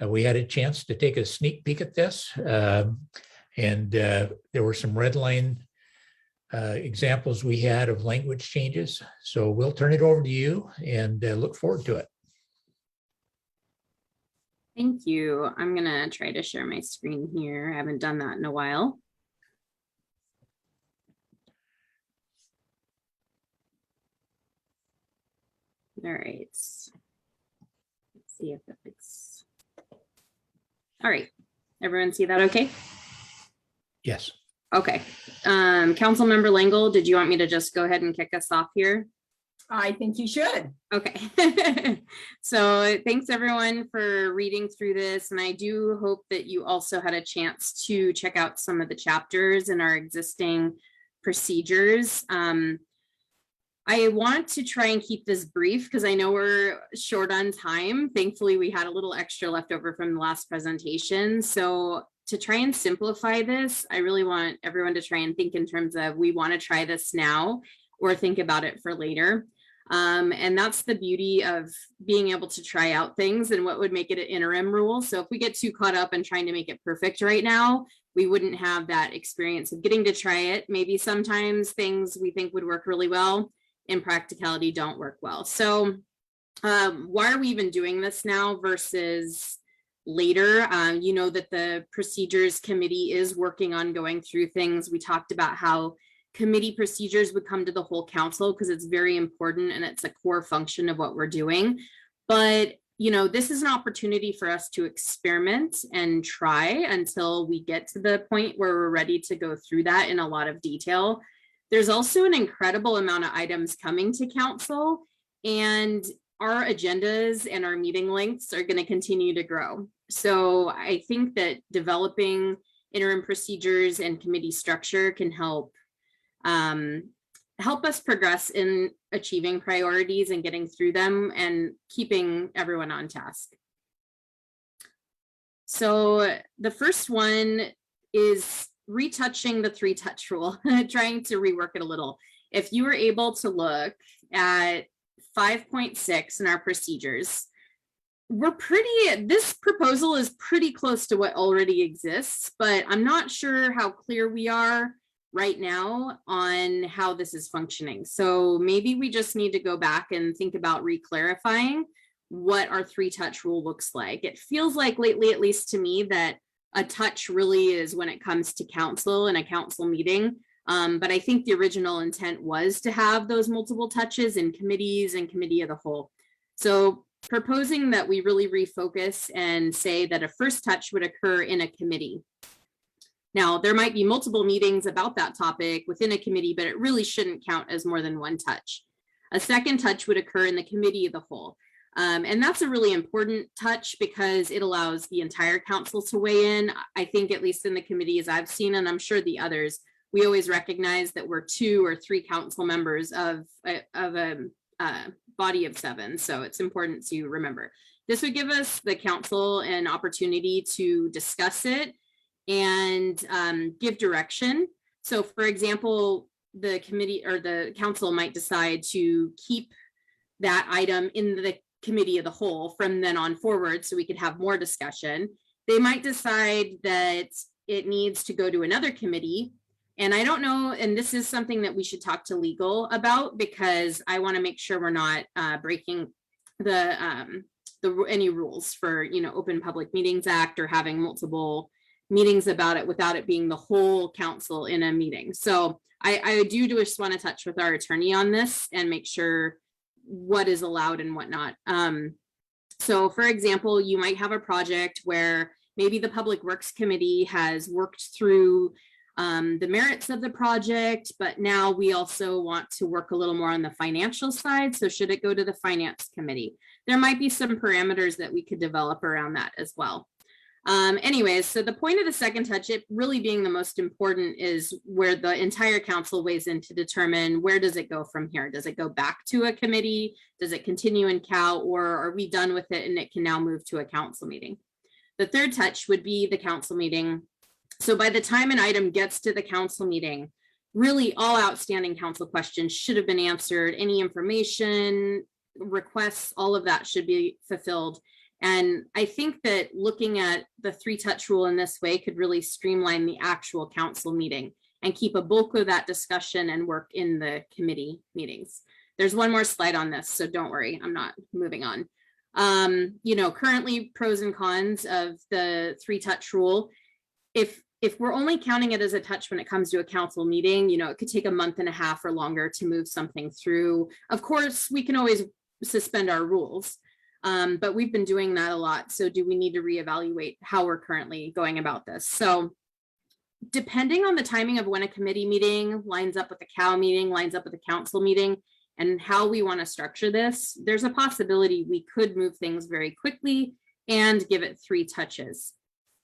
Speaker 1: We had a chance to take a sneak peek at this, and there were some red line examples we had of language changes. So we'll turn it over to you and look forward to it.
Speaker 8: Thank you. I'm going to try to share my screen here. I haven't done that in a while. All right. Let's see if it's all right. Everyone see that okay?
Speaker 1: Yes.
Speaker 8: Okay. Councilmember Langle, did you want me to just go ahead and kick us off here?
Speaker 6: I think you should.
Speaker 8: Okay. So thanks everyone for reading through this. And I do hope that you also had a chance to check out some of the chapters in our existing procedures. I want to try and keep this brief because I know we're short on time. Thankfully, we had a little extra left over from the last presentation. So to try and simplify this, I really want everyone to try and think in terms of we want to try this now or think about it for later. And that's the beauty of being able to try out things and what would make it an interim rule. So if we get too caught up in trying to make it perfect right now, we wouldn't have that experience of getting to try it. Maybe sometimes things we think would work really well in practicality don't work well. So why are we even doing this now versus later? You know that the procedures committee is working on going through things. We talked about how committee procedures would come to the whole council because it's very important and it's a core function of what we're doing. But you know, this is an opportunity for us to experiment and try until we get to the point where we're ready to go through that in a lot of detail. There's also an incredible amount of items coming to council, and our agendas and our meeting lengths are going to continue to grow. So I think that developing interim procedures and committee structure can help us progress in achieving priorities and getting through them and keeping everyone on task. So the first one is retouching the 3-touch rule, trying to rework it a little. If you were able to look at 5.6 in our procedures, this proposal is pretty close to what already exists, but I'm not sure how clear we are right now on how this is functioning. So maybe we just need to go back and think about re-clarifying what our 3-touch rule looks like. It feels like lately, at least to me, that a touch really is when it comes to council and a council meeting. But I think the original intent was to have those multiple touches in committees and committee of the whole. So proposing that we really refocus and say that a first touch would occur in a committee. Now, there might be multiple meetings about that topic within a committee, but it really shouldn't count as more than one touch. A second touch would occur in the committee of the whole. And that's a really important touch because it allows the entire council to weigh in. I think at least in the committees I've seen, and I'm sure the others, we always recognize that we're 2 or 3 council members of a body of 7. So it's important to remember. This would give us, the council, an opportunity to discuss it and give direction. So for example, the committee or the council might decide to keep that item in the committee of the whole from then on forward so we could have more discussion. They might decide that it needs to go to another committee. And I don't know, and this is something that we should talk to legal about because I want to make sure we're not breaking any rules for, you know, Open Public Meetings Act or having multiple meetings about it without it being the whole council in a meeting. So I do just want to touch with our attorney on this and make sure what is allowed and what not. So for example, you might have a project where maybe the Public Works Committee has worked through the merits of the project, but now we also want to work a little more on the financial side. So should it go to the Finance Committee? There might be some parameters that we could develop around that as well. Anyways, so the point of the second touch, it really being the most important, is where the entire council weighs in to determine where does it go from here? Does it go back to a committee? Does it continue in Cal, or are we done with it and it can now move to a council meeting? The third touch would be the council meeting. So by the time an item gets to the council meeting, really all outstanding council questions should have been answered. Any information, requests, all of that should be fulfilled. And I think that looking at the 3-touch rule in this way could really streamline the actual council meeting and keep a bulk of that discussion and work in the committee meetings. There's one more slide on this, so don't worry, I'm not moving on. You know, currently pros and cons of the 3-touch rule. If we're only counting it as a touch when it comes to a council meeting, you know, it could take a month and a half or longer to move something through. Of course, we can always suspend our rules. But we've been doing that a lot. So do we need to reevaluate how we're currently going about this? So depending on the timing of when a committee meeting lines up with the COW meeting, lines up with the council meeting, and how we want to structure this, there's a possibility we could move things very quickly and give it 3 touches.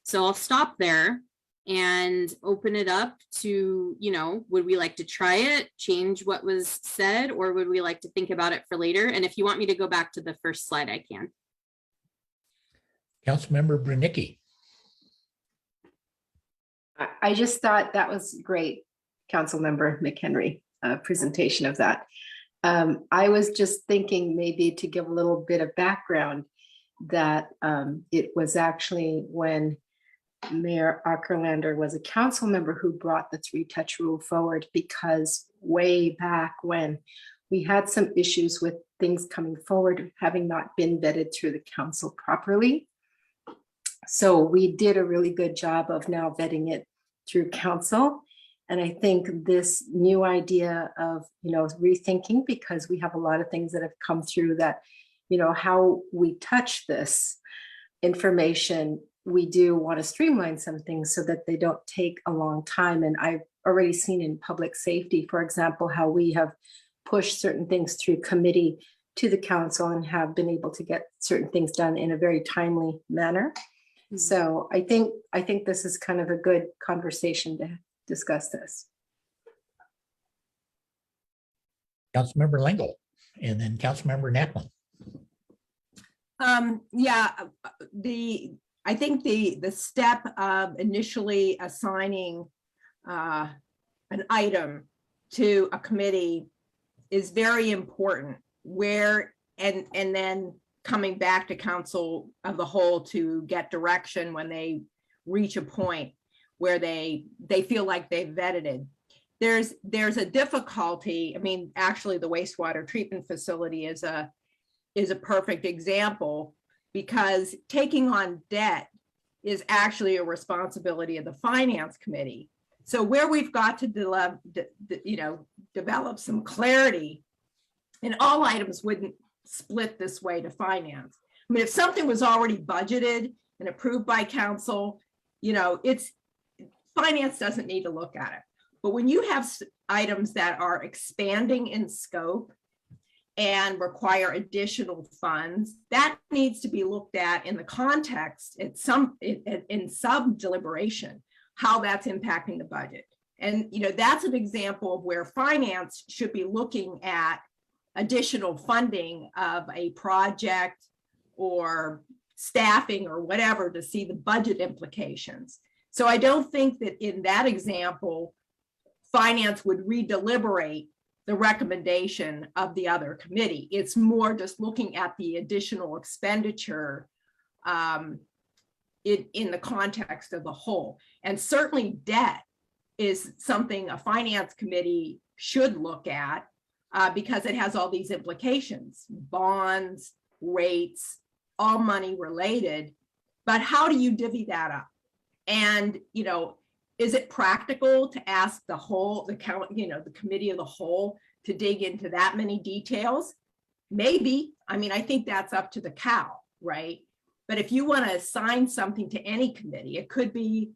Speaker 8: So I'll stop there and open it up to, you know, would we like to try it, change what was said, or would we like to think about it for later? And if you want me to go back to the first slide, I can.
Speaker 1: Councilmember Branicki.
Speaker 4: I just thought that was great, Councilmember McHenry, presentation of that. I was just thinking maybe to give a little bit of background that it was actually when Mayor Ackerlander was a council member who brought the 3-touch rule forward, because way back when we had some issues with things coming forward having not been vetted through the council properly. So we did a really good job of now vetting it through council. And I think this new idea of, rethinking, because we have a lot of things that have come through that, how we touch this information, we do want to streamline some things so that they don't take a long time. And I've already seen in public safety, for example, how we have pushed certain things through committee to the council and have been able to get certain things done in a very timely manner. So I think this is kind of a good conversation to discuss this.
Speaker 1: Councilmember Lingle, and then Councilmember Naplin.
Speaker 6: I think the step of initially assigning an item to a committee is very important, and then coming back to council of the whole to get direction when they reach a point where they feel like they've vetted it. There's a difficulty. I mean, actually the wastewater treatment facility is a perfect example, because taking on debt is actually a responsibility of the finance committee. So where we've got to develop some clarity, and all items wouldn't split this way to finance. I mean, if something was already budgeted and approved by council, finance doesn't need to look at it. But when you have items that are expanding in scope and require additional funds, that needs to be looked at in the context in some deliberation, how that's impacting the budget. And that's an example of where finance should be looking at additional funding of a project or staffing or whatever to see the budget implications. So I don't think that in that example, finance would redeliberate the recommendation of the other committee. It's more just looking at the additional expenditure in the context of the whole. And certainly debt is something a finance committee should look at because it has all these implications, bonds, rates, all money related. But how do you divvy that up? And, is it practical to ask the committee of the whole to dig into that many details? Maybe. I mean, I think that's up to the cow, right? But if you want to assign something to any committee, it could be,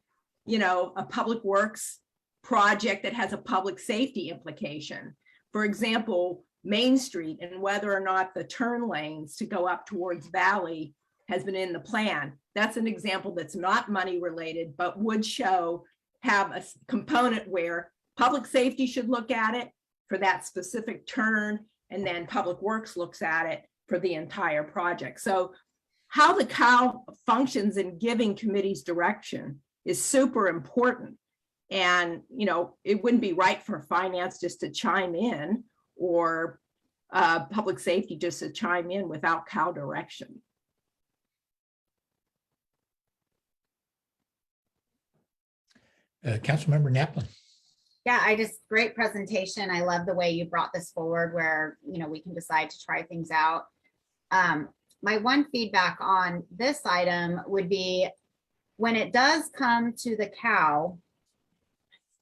Speaker 6: a public works project that has a public safety implication. For example, Main Street and whether or not the turn lanes to go up towards Valley has been in the plan. That's an example that's not money related, but would have a component where public safety should look at it for that specific turn, and then public works looks at it for the entire project. So how the cow functions in giving committees direction is super important. And, it wouldn't be right for finance just to chime in, or public safety just to chime in without cow direction.
Speaker 1: Councilmember Naplin.
Speaker 2: Yeah, great presentation. I love the way you brought this forward where, we can decide to try things out. My one feedback on this item would be when it does come to the cow,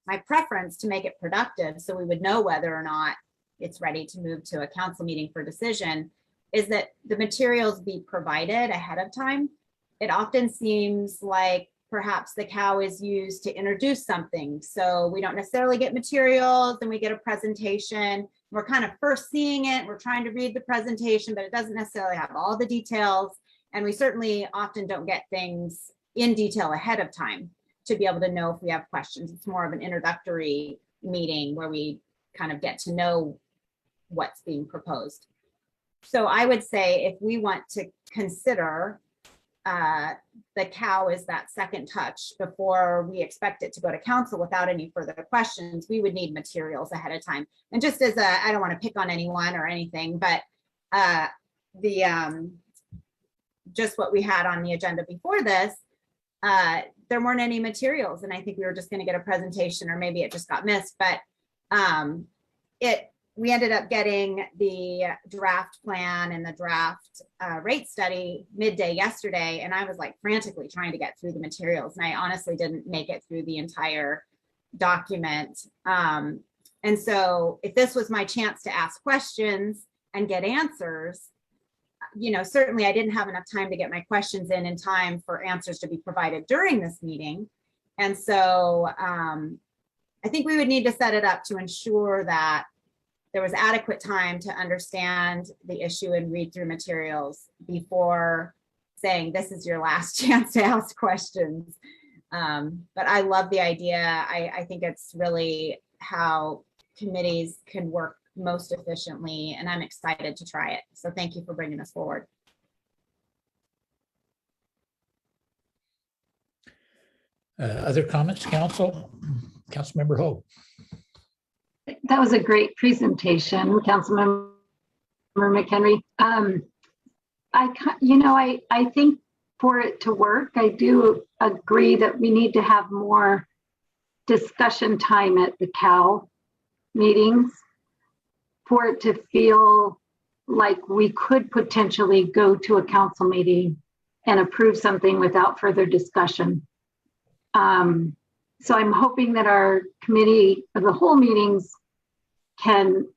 Speaker 2: my preference to make it productive so we would know whether or not it's ready to move to a council meeting for decision is that the materials be provided ahead of time. It often seems like perhaps the cow is used to introduce something. So we don't necessarily get materials, then we get a presentation. We're kind of first seeing it. We're trying to read the presentation, but it doesn't necessarily have all the details. And we certainly often don't get things in detail ahead of time to be able to know if we have questions. It's more of an introductory meeting where we kind of get to know what's being proposed. So I would say if we want to consider the cow is that second touch before we expect it to go to council without any further questions, we would need materials ahead of time. And just as I don't want to pick on anyone or anything, but just what we had on the agenda before this, there weren't any materials. And I think we were just going to get a presentation, or maybe it just got missed, but we ended up getting the draft plan and the draft rate study midday yesterday. And I was like frantically trying to get through the materials. And I honestly didn't make it through the entire document. And so if this was my chance to ask questions and get answers, certainly I didn't have enough time to get my questions in time for answers to be provided during this meeting. And so I think we would need to set it up to ensure that there was adequate time to understand the issue and read through materials before saying this is your last chance to ask questions. But I love the idea. I think it's really how committees can work most efficiently, and I'm excited to try it. So thank you for bringing this forward.
Speaker 1: Other comments, Council? Councilmember Hope.
Speaker 5: That was a great presentation, Councilmember McHenry. I think for it to work, I do agree that we need to have more discussion time at the CAL meetings for it to feel like we could potentially go to a council meeting and approve something without further discussion. So I'm hoping that our committee of the whole meetings can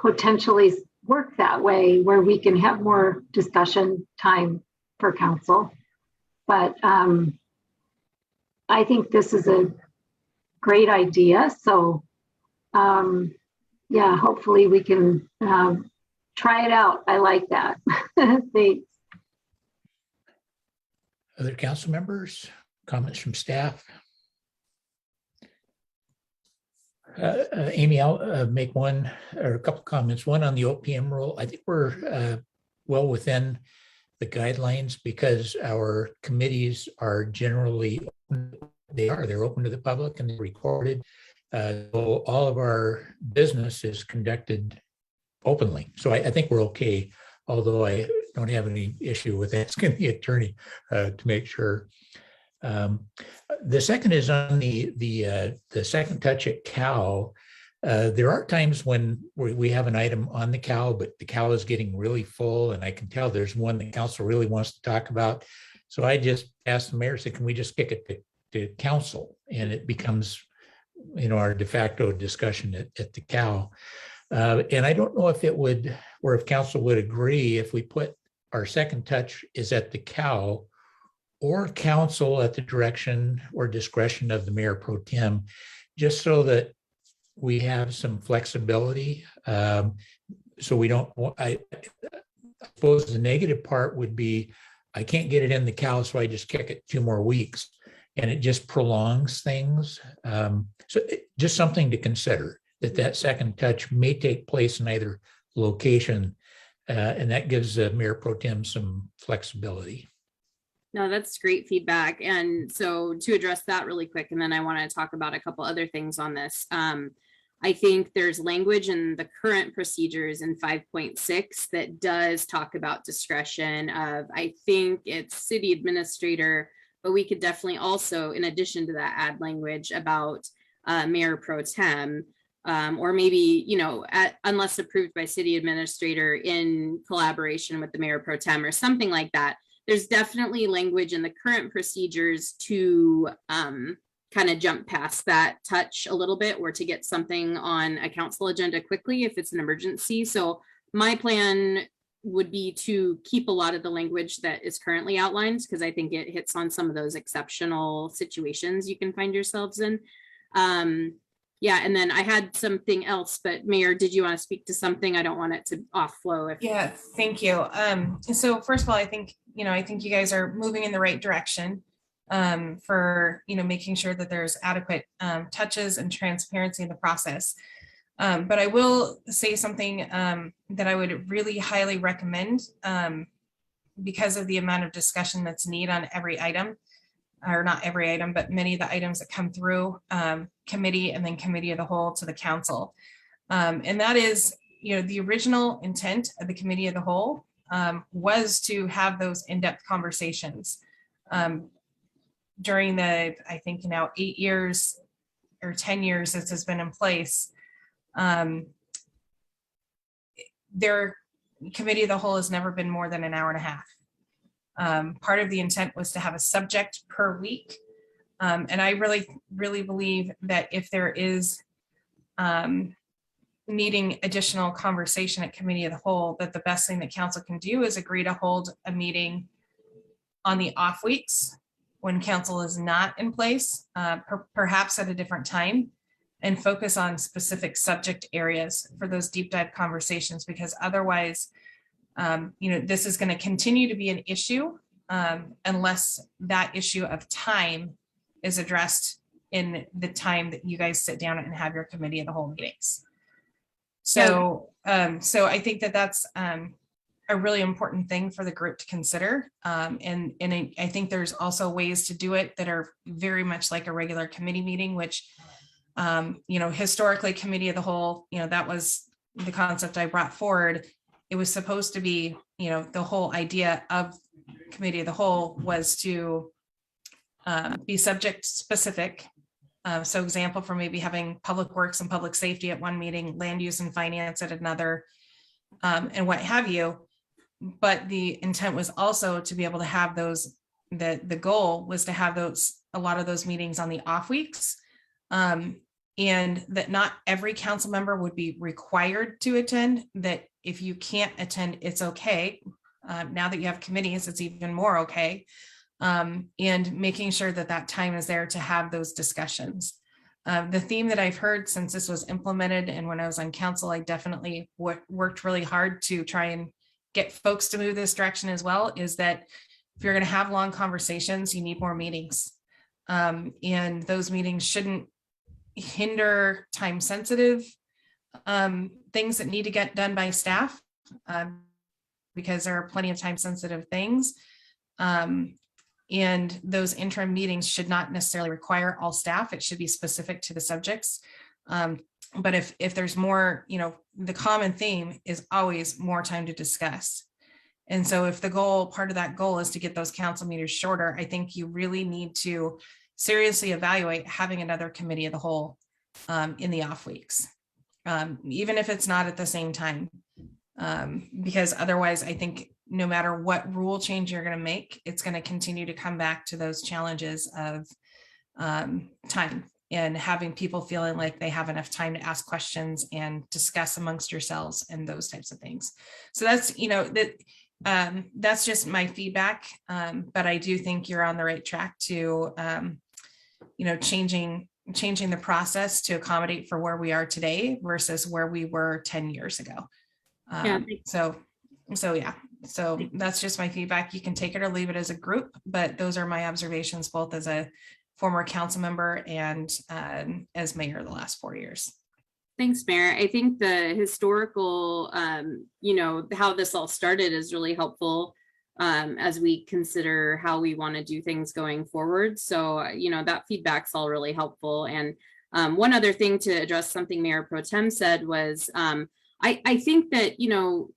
Speaker 5: potentially work that way, where we can have more discussion time for council. But I think this is a great idea. So yeah, hopefully we can try it out. I like that. Thanks.
Speaker 1: Other council members, comments from staff? Amy, I'll make one or a couple comments. One on the OPM rule. I think we're well within the guidelines because our committees are generally open. They're open to the public and they're recorded. So all of our business is conducted openly. So I think we're okay, although I don't have any issue with asking the attorney to make sure. The second is on the second touch at CAL. There are times when we have an item on the CAL, but the CAL is getting really full, and I can tell there's one that council really wants to talk about. So I just asked the mayor, said, can we just kick it to council? And it becomes, our de facto discussion at the CAL. And I don't know if it would, or if council would agree if we put our second touch is at the CAL or council at the direction or discretion of the mayor pro tem, just so that we have some flexibility. So we don't, I suppose the negative part would be, I can't get it in the CAL, so I just kick it 2 more weeks and it just prolongs things. So just something to consider, that second touch may take place in either location, and that gives the mayor pro tem some flexibility.
Speaker 8: No, that's great feedback. And so to address that really quick, and then I want to talk about a couple other things on this. I think there's language in the current procedures in 5.6 that does talk about discretion of, I think it's city administrator, but we could definitely also, in addition to that, add language about mayor pro tem, or maybe, unless approved by city administrator in collaboration with the mayor pro tem or something like that. There's definitely language in the current procedures to kind of jump past that touch a little bit, or to get something on a council agenda quickly if it's an emergency. So my plan would be to keep a lot of the language that is currently outlined, because I think it hits on some of those exceptional situations you can find yourselves in. Yeah, and then I had something else, but Mayor, did you want to speak to something? I don't want it to off flow.
Speaker 3: Yeah, thank you. So first of all, I think you guys are moving in the right direction for, making sure that there's adequate touches and transparency in the process. But I will say something that I would really highly recommend because of the amount of discussion that's needed on every item, or not every item, but many of the items that come through committee and then committee of the whole to the council. And that is, the original intent of the committee of the whole was to have those in-depth conversations during the, I think now 8 years or 10 years this has been in place. their committee of the whole has never been more than an hour and a half. Part of the intent was to have a subject per week. And I really believe that if there is needing additional conversation at committee of the whole, that the best thing that council can do is agree to hold a meeting on the off weeks when council is not in place, perhaps at a different time, and focus on specific subject areas for those deep dive conversations, because otherwise, this is going to continue to be an issue unless that issue of time is addressed in the time that you guys sit down and have your committee of the whole meetings. So, I think that that's a really important thing for the group to consider. And I think there's also ways to do it that are very much like a regular committee meeting, which, historically committee of the whole, that was the concept I brought forward. It was supposed to be, the whole idea of committee of the whole was to be subject specific. So example for maybe having public works and public safety at one meeting, land use and finance at another, and what have you. But the intent was also to be able to have those, the goal was to have a lot of those meetings on the off weeks. And that not every council member would be required to attend, that if you can't attend, it's okay. Now that you have committees, it's even more okay. And making sure that that time is there to have those discussions. The theme that I've heard since this was implemented and when I was on council, I definitely worked really hard to try and get folks to move this direction as well, is that if you're going to have long conversations, you need more meetings. And those meetings shouldn't hinder time sensitive things that need to get done by staff, because there are plenty of time sensitive things. And those interim meetings should not necessarily require all staff. It should be specific to the subjects. But if there's more, the common theme is always more time to discuss. And so if the goal, part of that goal is to get those council meetings shorter, I think you really need to seriously evaluate having another committee of the whole in the off weeks, even if it's not at the same time. Because otherwise, I think no matter what rule change you're going to make, it's going to continue to come back to those challenges of time and having people feeling like they have enough time to ask questions and discuss amongst yourselves and those types of things. So that's, that's just my feedback. But I do think you're on the right track to, changing the process to accommodate for where we are today versus where we were 10 years ago. So that's just my feedback. You can take it or leave it as a group, but those are my observations, both as a former council member and as mayor the last 4 years.
Speaker 8: Thanks, Mayor. I think the historical, how this all started is really helpful as we consider how we want to do things going forward. So, that feedback's all really helpful. And one other thing to address something Mayor Pro Tem said was, I think that,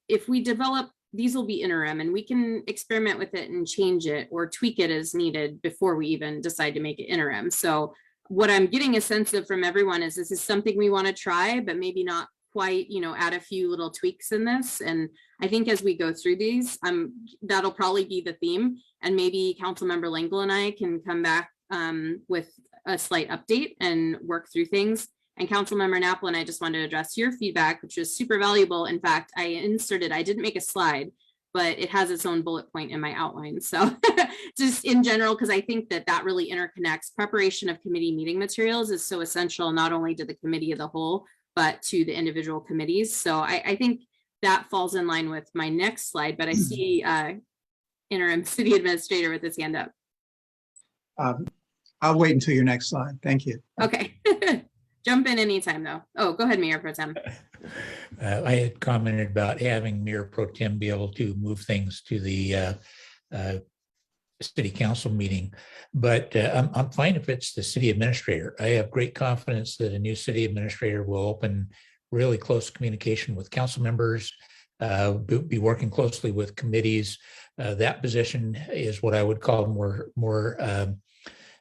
Speaker 8: if we develop, these will be interim and we can experiment with it and change it or tweak it as needed before we even decide to make it interim. So what I'm getting a sense of from everyone is this is something we want to try, but maybe not quite, add a few little tweaks in this. And I think as we go through these, that'll probably be the theme. And maybe Councilmember Langle and I can come back with a slight update and work through things. And Councilmember Napoli, I just wanted to address your feedback, which was super valuable. In fact, I didn't make a slide, but it has its own bullet point in my outline. So just in general, because I think that really interconnects. Preparation of committee meeting materials is so essential, not only to the committee of the whole, but to the individual committees. So I think that falls in line with my next slide, but I see interim city administrator with his hand up.
Speaker 11: I'll wait until your next slide. Thank you.
Speaker 8: Okay. Jump in anytime though. Oh, go ahead, Mayor Pro Tem.
Speaker 1: I had commented about having Mayor Pro Tem be able to move things to the city council meeting, but I'm fine if it's the city administrator. I have great confidence that a new city administrator will open really close communication with council members, be working closely with committees. That position is what I would call more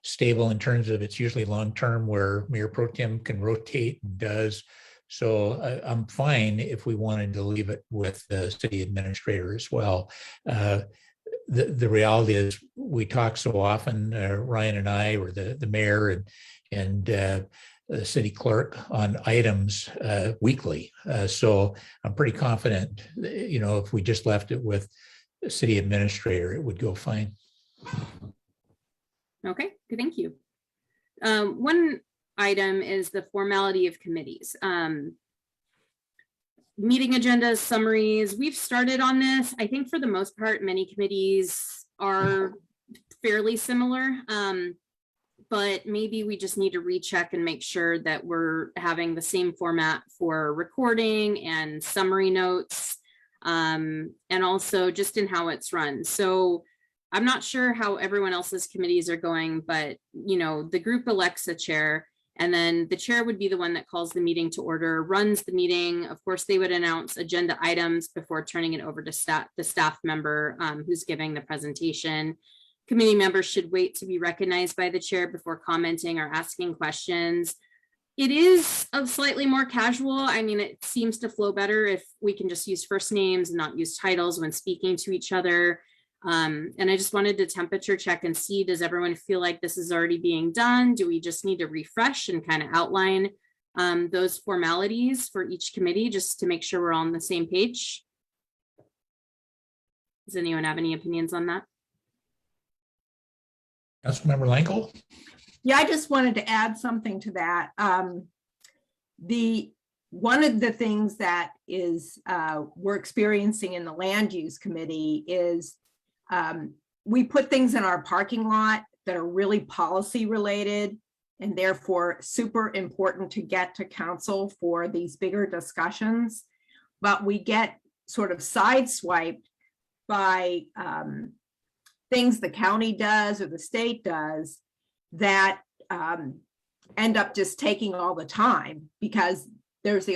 Speaker 1: stable in terms of it's usually long-term, where Mayor Pro Tem can rotate and does So I'm fine if we wanted to leave it with the city administrator as well. The reality is we talk so often, Ryan and I, or the mayor and the city clerk on items weekly. So I'm pretty confident, if we just left it with the city administrator, it would go fine.
Speaker 8: Okay, thank you. One item is the formality of committees. Meeting agendas, summaries, we've started on this. I think for the most part, many committees are fairly similar. But maybe we just need to recheck and make sure that we're having the same format for recording and summary notes, and also just in how it's run. So I'm not sure how everyone else's committees are going, but the group elects a chair, and then the chair would be the one that calls the meeting to order, runs the meeting. Of course, they would announce agenda items before turning it over to the staff member who's giving the presentation. Committee members should wait to be recognized by the chair before commenting or asking questions. It is a slightly more casual. I mean, it seems to flow better if we can just use first names and not use titles when speaking to each other. And I just wanted to temperature check and see, does everyone feel like this is already being done? Do we just need to refresh and kind of outline those formalities for each committee just to make sure we're all on the same page? Does anyone have any opinions on that?
Speaker 1: Councilmember Langell?
Speaker 6: Yeah, I just wanted to add something to that. One of the things that is we're experiencing in the land use committee is we put things in our parking lot that are really policy related and therefore super important to get to council for these bigger discussions. But we get sort of sideswiped by things the county does or the state does that end up just taking all the time because there's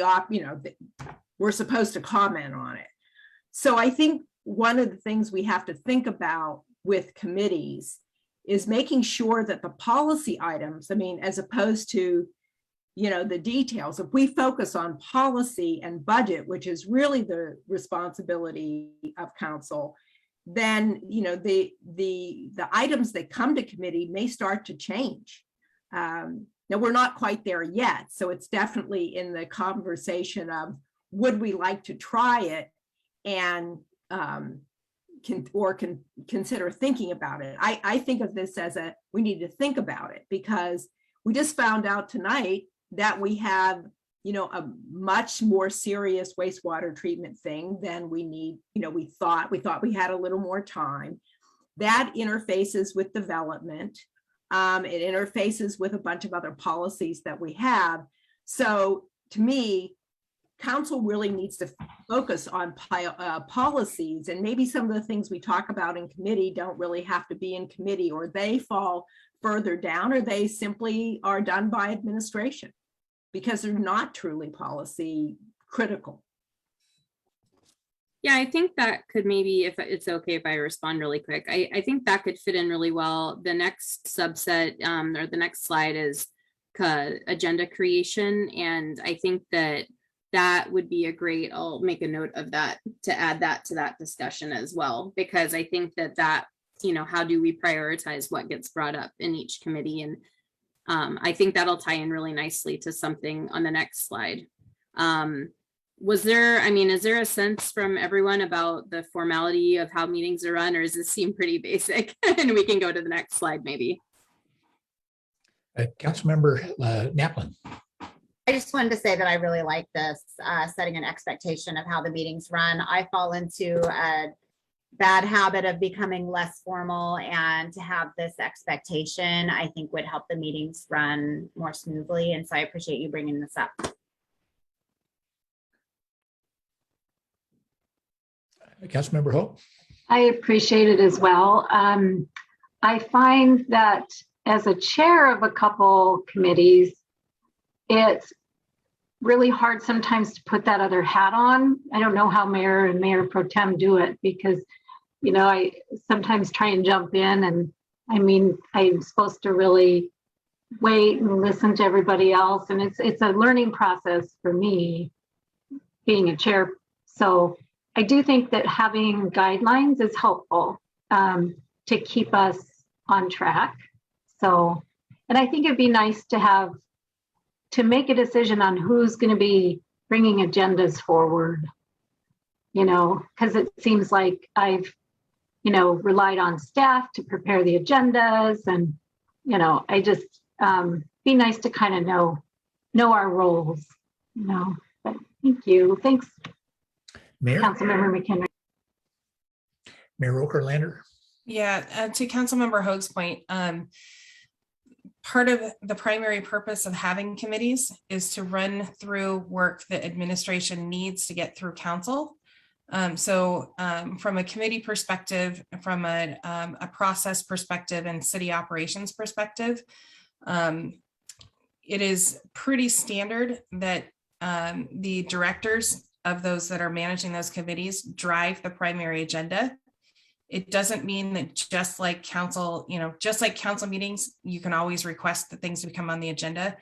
Speaker 6: we're supposed to comment on it. So I think one of the things we have to think about with committees is making sure that the policy items, as opposed to, the details, if we focus on policy and budget, which is really the responsibility of council, then the items that come to committee may start to change. Now we're not quite there yet, so it's definitely in the conversation of would we like to try it and consider thinking about it. I think of this as we need to think about it because we just found out tonight that we have a much more serious wastewater treatment thing than we need. We thought we had a little more time. That interfaces with development. It interfaces with a bunch of other policies that we have. So to me, council really needs to focus on policies, and maybe some of the things we talk about in committee don't really have to be in committee, or they fall further down, or they simply are done by administration because they're not truly policy critical.
Speaker 8: Yeah, I think that could maybe, if it's okay if I respond really quick, I think that could fit in really well. The next subset or the next slide is agenda creation. And I think that would be a great, I'll make a note of that to add that to that discussion as well, because I think that how do we prioritize what gets brought up in each committee? And I think that'll tie in really nicely to something on the next slide. Is there a sense from everyone about the formality of how meetings are run, or does this seem pretty basic? And we can go to the next slide, maybe.
Speaker 1: Councilmember Naplin.
Speaker 2: I just wanted to say that I really like this, setting an expectation of how the meetings run. I fall into a bad habit of becoming less formal, and to have this expectation, I think would help the meetings run more smoothly. And so I appreciate you bringing this up.
Speaker 1: Councilmember Hope.
Speaker 5: I appreciate it as well. I find that as a chair of a couple committees, it's really hard sometimes to put that other hat on. I don't know how mayor and mayor pro tem do it because, I sometimes try and jump in, and I'm supposed to really wait and listen to everybody else. And it's a learning process for me being a chair. So I do think that having guidelines is helpful to keep us on track. So, and I think it'd be nice to make a decision on who's going to be bringing agendas forward, because it seems like I've, relied on staff to prepare the agendas, and, I just, be nice to kind of know our roles, but thank you. Thanks,
Speaker 1: Mayor,
Speaker 5: Councilmember McHenry.
Speaker 1: Mayor Okerlander.
Speaker 3: Yeah, to Councilmember Hoag's point, part of the primary purpose of having committees is to run through work that administration needs to get through council. So from a committee perspective, from a process perspective and city operations perspective, it is pretty standard that the directors of those that are managing those committees drive the primary agenda. It doesn't mean that just like council meetings, you can always request that things become on the agenda.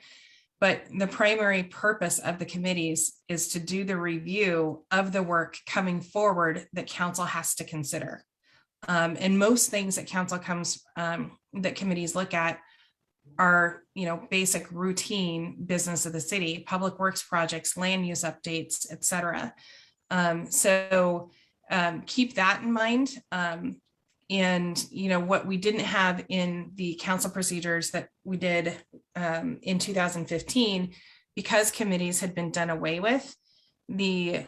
Speaker 3: But the primary purpose of the committees is to do the review of the work coming forward that council has to consider. And most things that that committees look at are, basic routine business of the city, public works projects, land use updates, et cetera. So keep that in mind. And, what we didn't have in the council procedures that we did in 2015, because committees had been done away with, the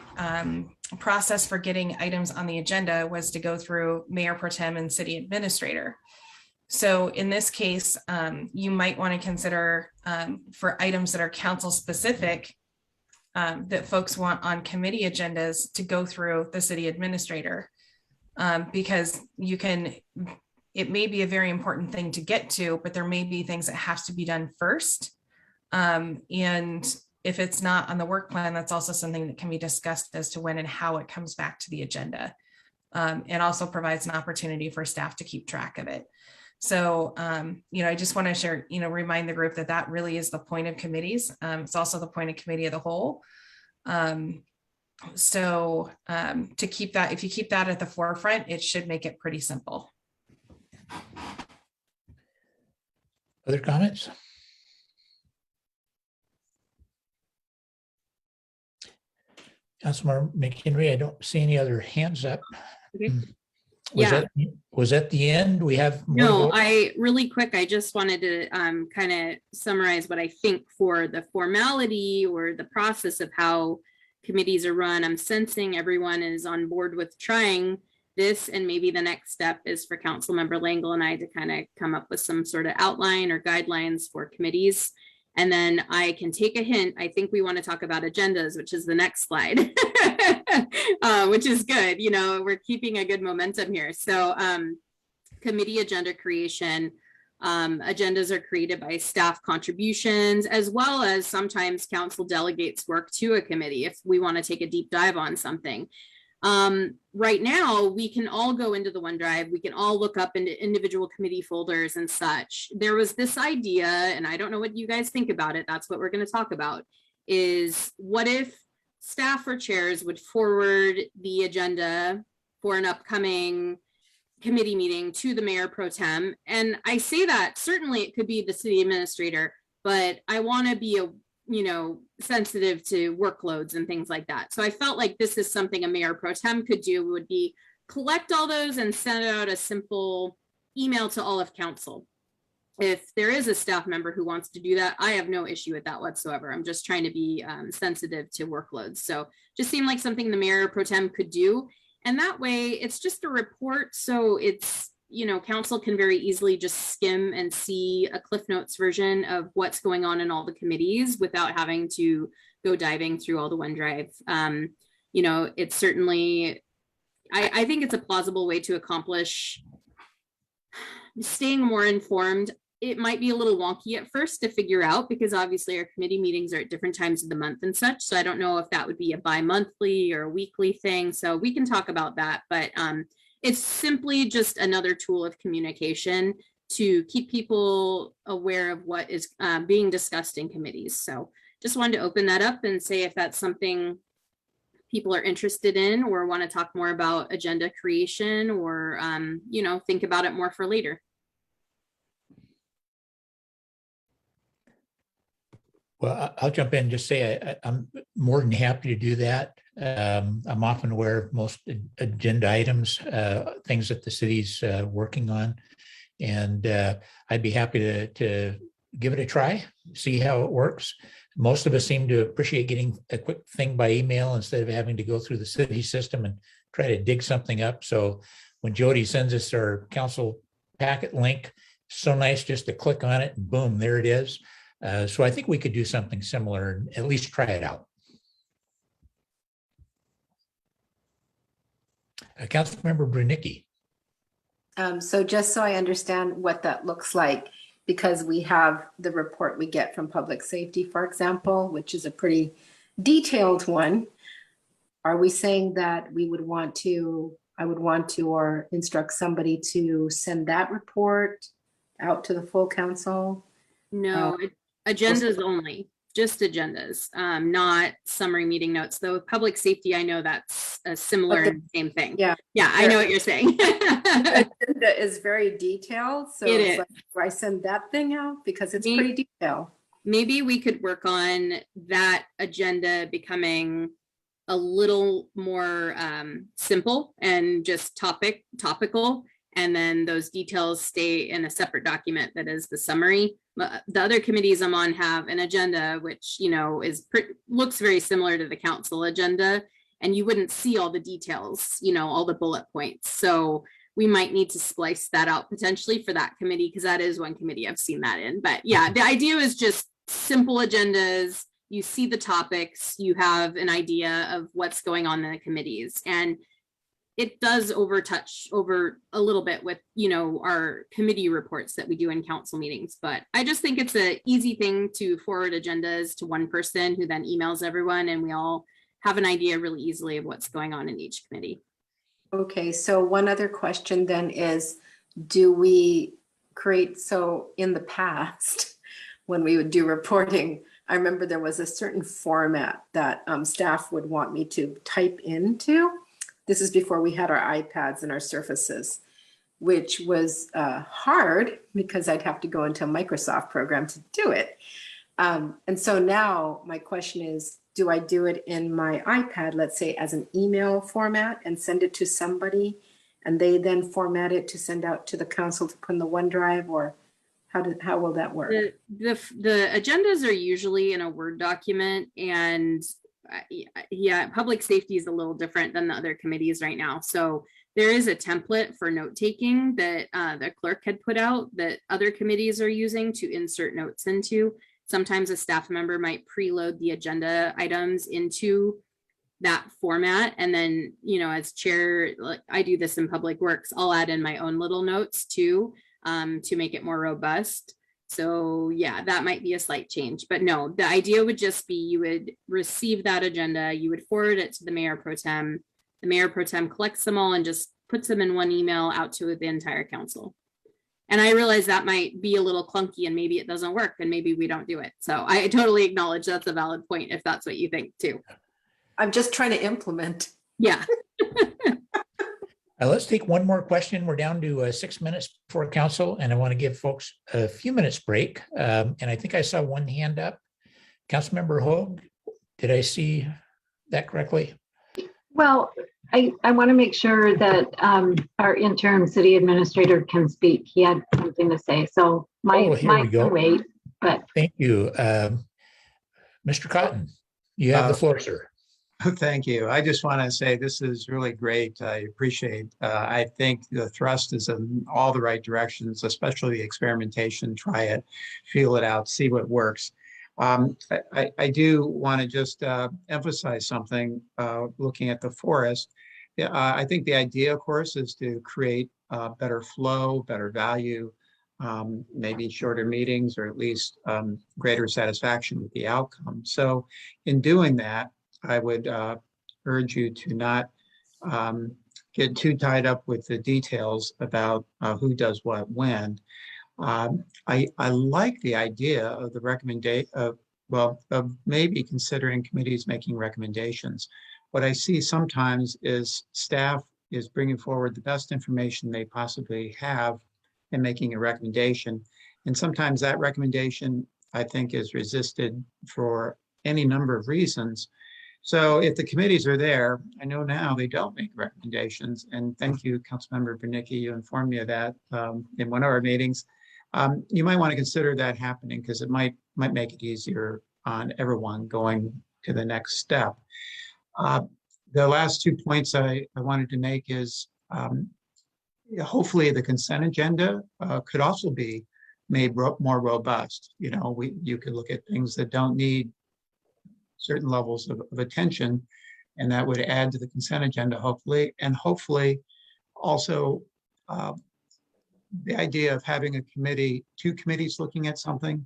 Speaker 3: process for getting items on the agenda was to go through mayor pro tem and city administrator. So in this case, you might want to consider for items that are council specific, that folks want on committee agendas to go through the city administrator, because it may be a very important thing to get to, but there may be things that have to be done first. And if it's not on the work plan, that's also something that can be discussed as to when and how it comes back to the agenda. And also provides an opportunity for staff to keep track of it. So, I just want to share, remind the group that really is the point of committees. It's also the point of committee of the whole. So to keep that, if you keep that at the forefront, it should make it pretty simple.
Speaker 1: Other comments? Councilmember McHenry, I don't see any other hands up.
Speaker 8: Okay.
Speaker 1: Was that the end? We have more
Speaker 8: No,
Speaker 1: votes?
Speaker 8: really quick, I just wanted to kind of summarize what I think for the formality or the process of how committees are run. I'm sensing everyone is on board with trying this, and maybe the next step is for Councilmember Langle and I to kind of come up with some sort of outline or guidelines for committees. And then I can take a hint. I think we want to talk about agendas, which is the next slide, which is good. We're keeping a good momentum here. So committee agenda creation, agendas are created by staff contributions, as well as sometimes council delegates work to a committee if we want to take a deep dive on something. Right now, we can all go into the OneDrive. We can all look up into individual committee folders and such. There was this idea, and I don't know what you guys think about it. That's what we're going to talk about, is what if staff or chairs would forward the agenda for an upcoming committee meeting to the mayor pro tem? And I say that certainly it could be the city administrator, but I want to be sensitive to workloads and things like that. So I felt like this is something a mayor pro tem could do, would be collect all those and send out a simple email to all of council. If there is a staff member who wants to do that, I have no issue with that whatsoever. I'm just trying to be sensitive to workloads. So just seemed like something the mayor pro tem could do. And that way it's just a report. So it's, council can very easily just skim and see a Cliff Notes version of what's going on in all the committees without having to go diving through all the OneDrive. It's certainly, I think it's a plausible way to accomplish staying more informed. It might be a little wonky at first to figure out, because obviously our committee meetings are at different times of the month and such. So I don't know if that would be a bi-monthly or a weekly thing. So we can talk about that, but it's simply just another tool of communication to keep people aware of what is being discussed in committees. So just wanted to open that up and say if that's something people are interested in or want to talk more about agenda creation or, think about it more for later.
Speaker 1: Well, I'll jump in and just say I'm more than happy to do that. I'm often aware of most agenda items, things that the city's working on. And I'd be happy to give it a try, see how it works. Most of us seem to appreciate getting a quick thing by email instead of having to go through the city system and try to dig something up. So when Jody sends us our council packet link, so nice just to click on it and boom, there it is. So I think we could do something similar and at least try it out. Councilmember Brunicki.
Speaker 4: So just so I understand what that looks like, because we have the report we get from public safety, for example, which is a pretty detailed one. Are we saying that I would want to or instruct somebody to send that report out to the full council?
Speaker 8: No, agendas only, just agendas, not summary meeting notes. Though with public safety, I know that's a similar and same thing.
Speaker 4: Yeah.
Speaker 8: Yeah, I know what you're saying.
Speaker 4: The agenda is very detailed, so
Speaker 8: It
Speaker 4: it's
Speaker 8: is.
Speaker 4: like, do I send that thing out? Because it's pretty detailed.
Speaker 8: Maybe we could work on that agenda becoming a little more simple and just topical. And then those details stay in a separate document that is the summary. The other committees I'm on have an agenda, which, looks very similar to the council agenda. And you wouldn't see all the details, all the bullet points. So we might need to splice that out potentially for that committee, because that is one committee I've seen that in. But yeah, the idea is just simple agendas. You see the topics, you have an idea of what's going on in the committees. And it does overtouch over a little bit with, our committee reports that we do in council meetings. But I just think it's an easy thing to forward agendas to one person who then emails everyone, and we all have an idea really easily of what's going on in each committee.
Speaker 4: Okay, so one other question then is, do we create, so in the past, when we would do reporting, I remember there was a certain format that staff would want me to type into. This is before we had our iPads and our Surfaces, which was hard because I'd have to go into a Microsoft program to do it. And so now my question is, do I do it in my iPad, let's say as an email format, and send it to somebody, and they then format it to send out to the council to put in the OneDrive, or how will that work?
Speaker 8: The agendas are usually in a Word document, and public safety is a little different than the other committees right now. So there is a template for note taking that the clerk had put out that other committees are using to insert notes into. Sometimes a staff member might preload the agenda items into that format. And then, as chair, I do this in Public Works, I'll add in my own little notes too, to make it more robust. So yeah, that might be a slight change, but no, the idea would just be you would receive that agenda, you would forward it to the mayor pro tem. The mayor pro tem collects them all and just puts them in one email out to the entire council. And I realize that might be a little clunky and maybe it doesn't work and maybe we don't do it. So I totally acknowledge that's a valid point if that's what you think too.
Speaker 4: I'm just trying to implement.
Speaker 8: Yeah.
Speaker 1: Let's take one more question. We're down to 6 minutes before council, and I want to give folks a few minutes break. And I think I saw one hand up. Councilmember Hoag, did I see that correctly?
Speaker 5: Well, I want to make sure that our interim city administrator can speak. He had something to say, so
Speaker 1: here we
Speaker 5: might
Speaker 1: go.
Speaker 5: wait. But
Speaker 1: Thank you. Mr. Cotton, you have the floor, sir.
Speaker 11: Thank you. I just want to say this is really great. I appreciate. I think the thrust is in all the right directions, especially the experimentation. Try it, feel it out, see what works. I do want to just emphasize something. Looking at the forest, I think the idea, of course, is to create better flow, better value, maybe shorter meetings, or at least greater satisfaction with the outcome. So, in doing that, I would urge you to not get too tied up with the details about who does what when. I like the idea of the recommendation of maybe considering committees making recommendations. What I see sometimes is staff is bringing forward the best information they possibly have and making a recommendation. And sometimes that recommendation, I think, is resisted for any number of reasons. So if the committees are there, I know now they don't make recommendations. And thank you, Councilmember Bernicki, you informed me of that in one of our meetings. You might want to consider that happening because it might make it easier on everyone going to the next step. The last 2 points I wanted to make is hopefully the consent agenda could also be made more robust. You know, you could look at things that don't need certain levels of attention, and that would add to the consent agenda, hopefully. And hopefully also the idea of having a committee, 2 committees looking at something,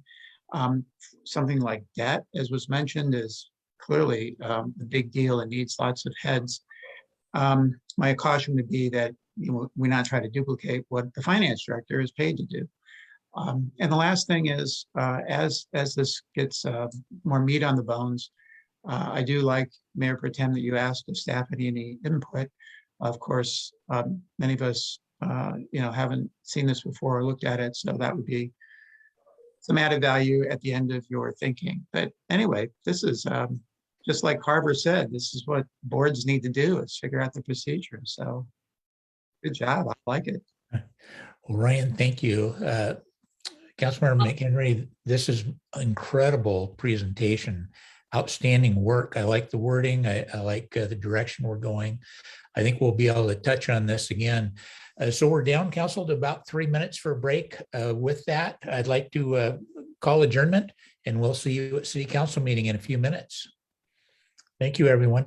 Speaker 11: something like debt, as was mentioned, is clearly a big deal and needs lots of heads. My caution would be that we not try to duplicate what the finance director is paid to do. And the last thing is, as this gets more meat on the bones, I do like, Mayor Pro Tem, that you asked if staff had any input. Of course, many of us, haven't seen this before or looked at it, so that would be some added value at the end of your thinking. But anyway, this is just like Carver said, this is what boards need to do, is figure out the procedure. So good job. I like it.
Speaker 1: Well, Ryan, thank you. Councilmember McHenry, this is incredible presentation. Outstanding work. I like the wording. I like the direction we're going. I think we'll be able to touch on this again. So we're down, Council, to about 3 minutes for a break. With that, I'd like to call adjournment, and we'll see you at City Council meeting in a few minutes. Thank you, everyone.